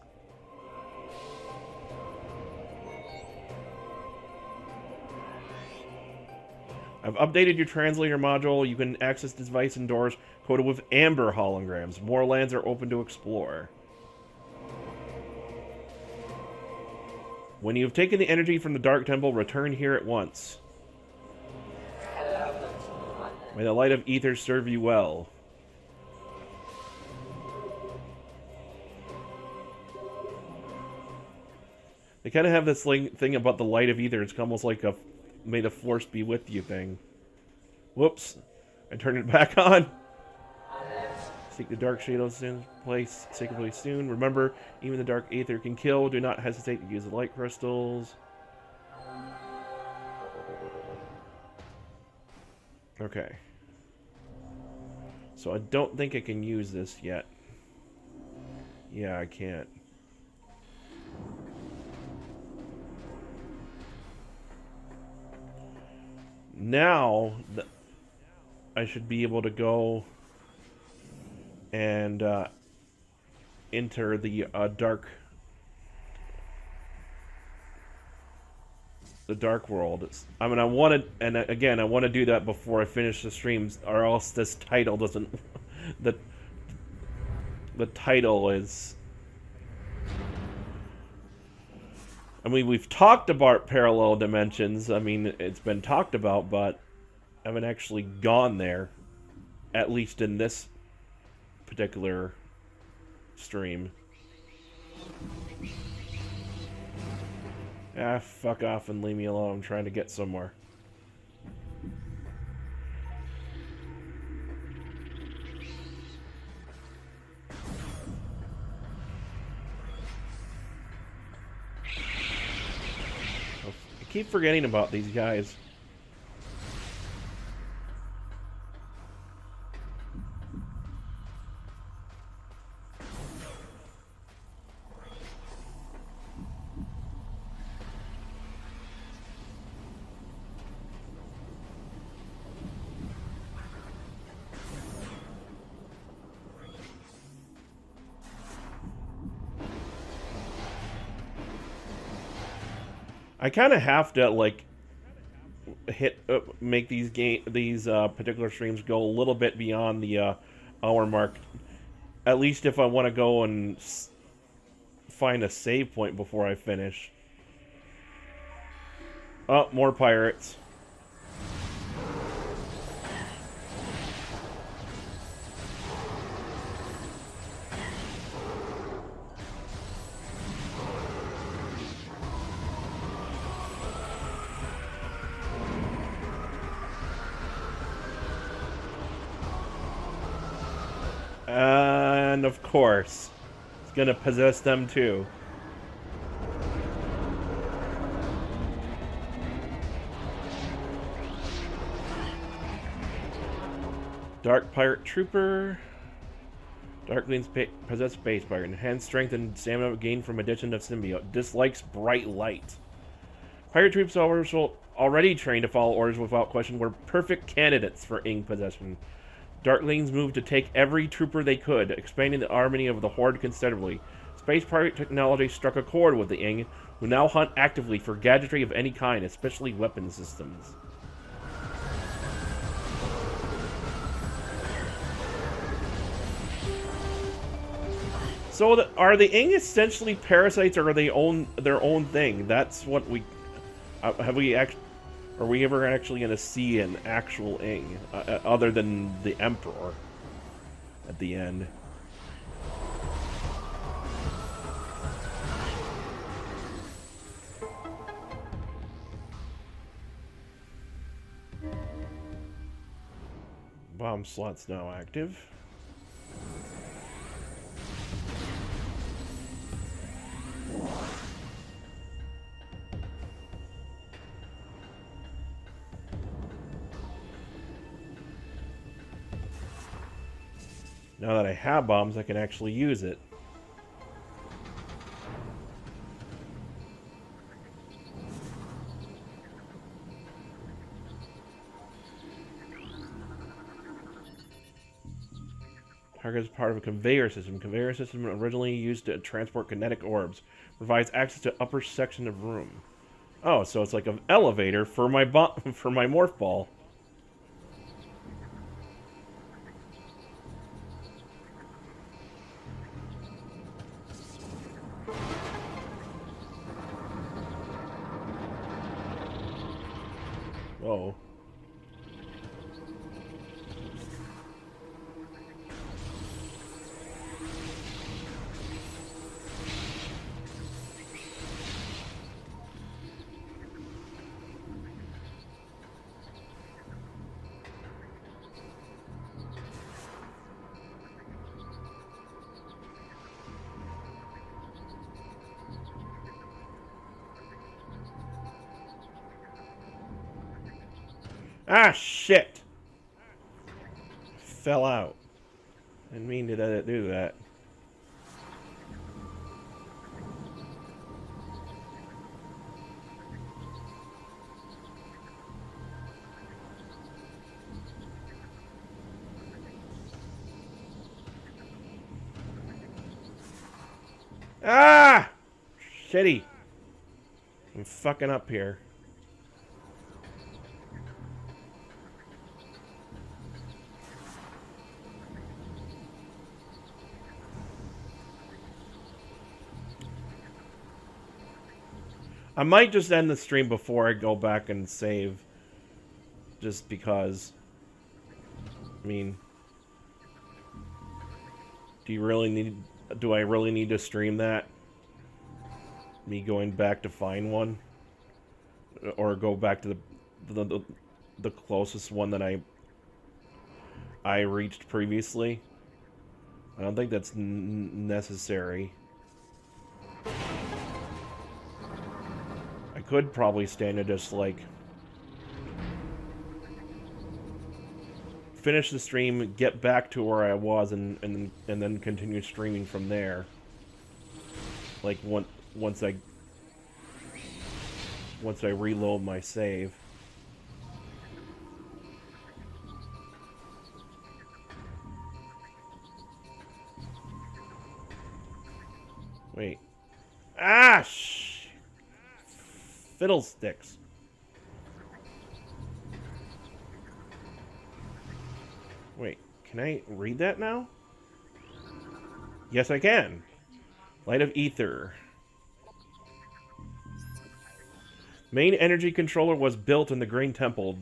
I've updated your translator module. You can access this device and doors coated with amber holograms. More lands are open to explore. When you have taken the energy from the Dark Temple, return here at once. May the light of Aether serve you well. They kind of have this thing about the light of Aether. It's almost like a may the force be with you thing. Whoops. I turned it back on. Seek the dark shadows in place sacredly soon. Remember, even the Dark Aether can kill. Do not hesitate to use the light crystals. Okay. So I don't think I can use this yet. Yeah, I can't. Now, I should be able to go and enter the dark world. I mean, I want to, and again, I want to do that before I finish the streams, or else this title doesn't. The title is I mean, we've talked about parallel dimensions. I mean, it's been talked about, but I haven't actually gone there. At least in this particular stream. Ah, fuck off and leave me alone. I'm trying to get somewhere. I keep forgetting about these guys. I kind of have to like make these particular streams go a little bit beyond the hour mark. At least if I want to go and find a save point before I finish. Oh, more pirates. And of course, it's gonna possess them too. Dark Pirate Trooper. Dark Gleams possess Space Pirate. Enhanced strength and stamina gained from addition of symbiote. Dislikes bright light. Pirate troops already trained to follow orders without question were perfect candidates for Ing possession. Darklings moved to take every trooper they could, expanding the army of the Horde considerably. Space pirate technology struck a chord with the Ing, who now hunt actively for gadgetry of any kind, especially weapon systems. So, are the Ing essentially parasites, or are they their own thing? That's what we are we ever actually going to see an actual Ing, other than the Emperor at the end? Bomb slot's now active. Now that I have bombs, I can actually use it. Target is part of a conveyor system. Conveyor system originally used to transport kinetic orbs. Provides access to upper section of room. Oh, so it's like an elevator for my for my morph ball. Whoa. Ah, shit! Fell out. Didn't mean to do that. Ah! Shitty. I'm fucking up here. I might just end the stream before I go back and save. Just because. I mean, do I really need to stream that? Me going back to find one? Or go back to the closest one that I reached previously? I don't think that's necessary. I could probably stand to just, like, finish the stream, get back to where I was, and then continue streaming from there. Like, once I reload my save. Wait. Ah, fiddlesticks. Wait, can I read that now? Yes, I can. Light of Aether. Main energy controller was built in the Green Temple.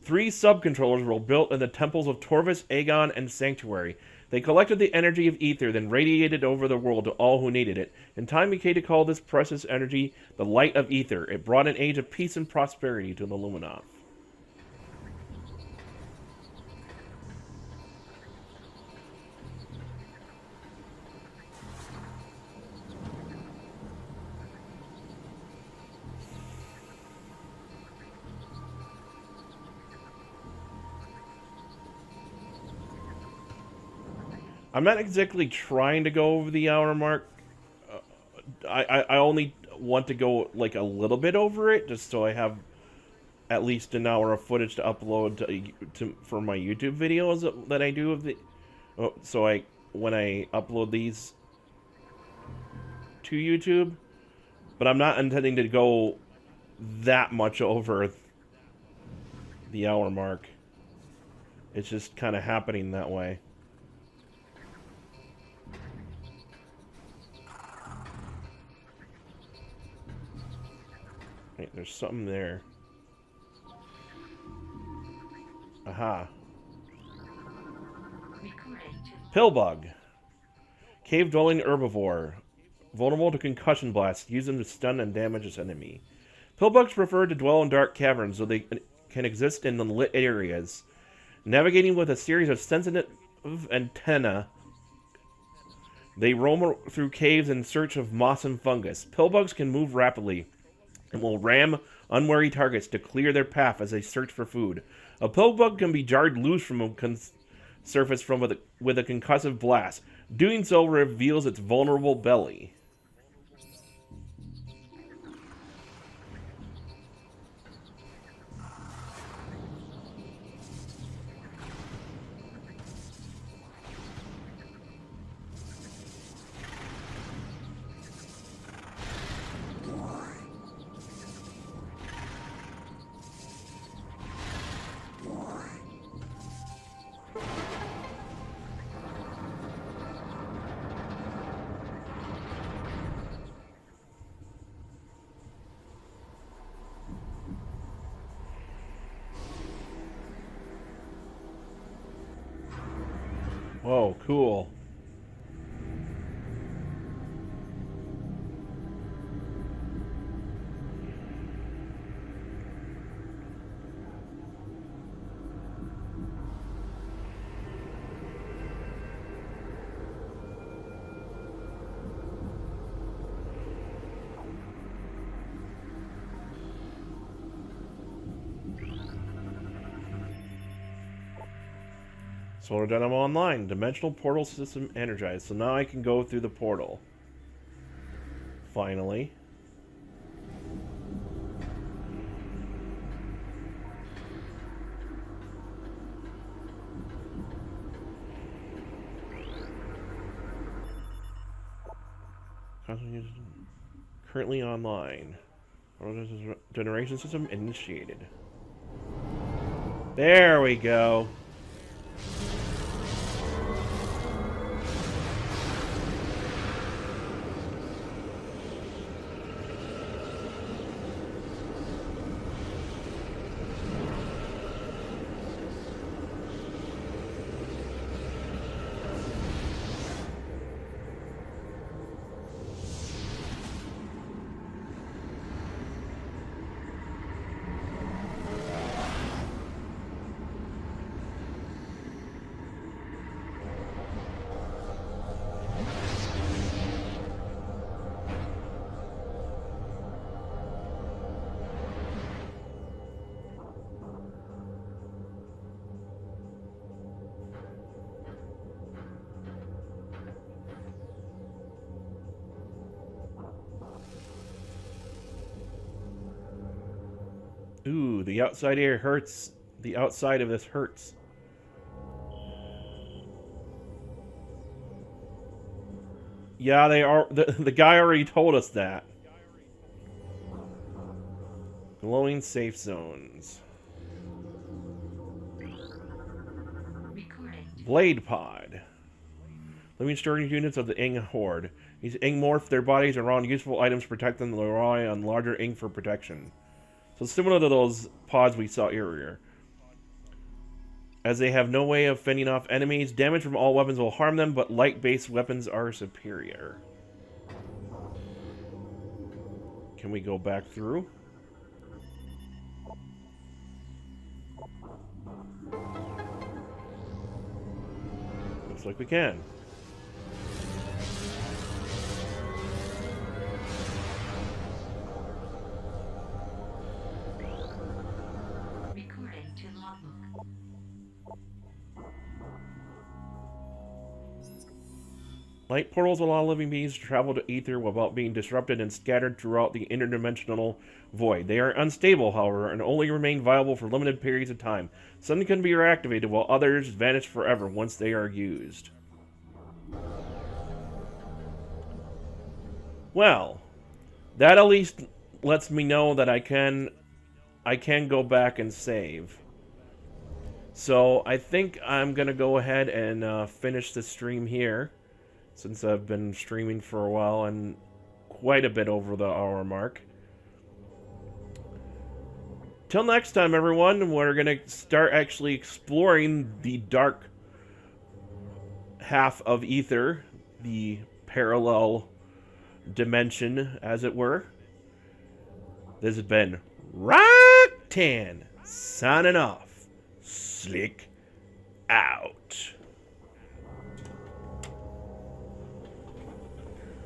3 sub-controllers were built in the temples of Torvus, Aegon, and Sanctuary. They collected the energy of Aether, then radiated over the world to all who needed it. In time, we came to call this precious energy the Light of Aether. It brought an age of peace and prosperity to the Luminoth. I'm not exactly trying to go over the hour mark. I only want to go like a little bit over it, just so I have at least an hour of footage to upload for my YouTube videos that I do of the. So when I upload these to YouTube, but I'm not intending to go that much over the hour mark. It's just kind of happening that way. Wait, there's something there. Aha. Pillbug. Cave-dwelling herbivore. Vulnerable to concussion blasts. Use them to stun and damage its enemy. Pillbugs prefer to dwell in dark caverns, so they can exist in lit areas. Navigating with a series of sensitive antennae, they roam through caves in search of moss and fungus. Pillbugs can move rapidly and will ram unwary targets to clear their path as they search for food. A pillbug can be jarred loose from a surface with a concussive blast. Doing so reveals its vulnerable belly. Whoa, cool. Solar Dynamo online. Dimensional portal system energized. So now I can go through the portal. Finally. Currently online. Generation system initiated. There we go. The outside here hurts. The outside of this hurts. Yeah, they are. The guy already told us that. Glowing safe zones. Blade pod. Living storage units of the Ing Horde. These Ing morph their bodies around useful items to protect them and rely on larger Ing for protection. So similar to those pods we saw earlier. As they have no way of fending off enemies, damage from all weapons will harm them, but light-based weapons are superior. Can we go back through? Looks like we can. Light portals allow living beings to travel to Aether without being disrupted and scattered throughout the interdimensional void. They are unstable, however, and only remain viable for limited periods of time. Some can be reactivated, while others vanish forever once they are used. Well, that at least lets me know that I can go back and save. So I think I'm going to go ahead and finish the stream here, since I've been streaming for a while and quite a bit over the hour mark. Till next time, everyone, we're going to start actually exploring the dark half of Aether, the parallel dimension, as it were. This has been Roktan, signing off. Slick out.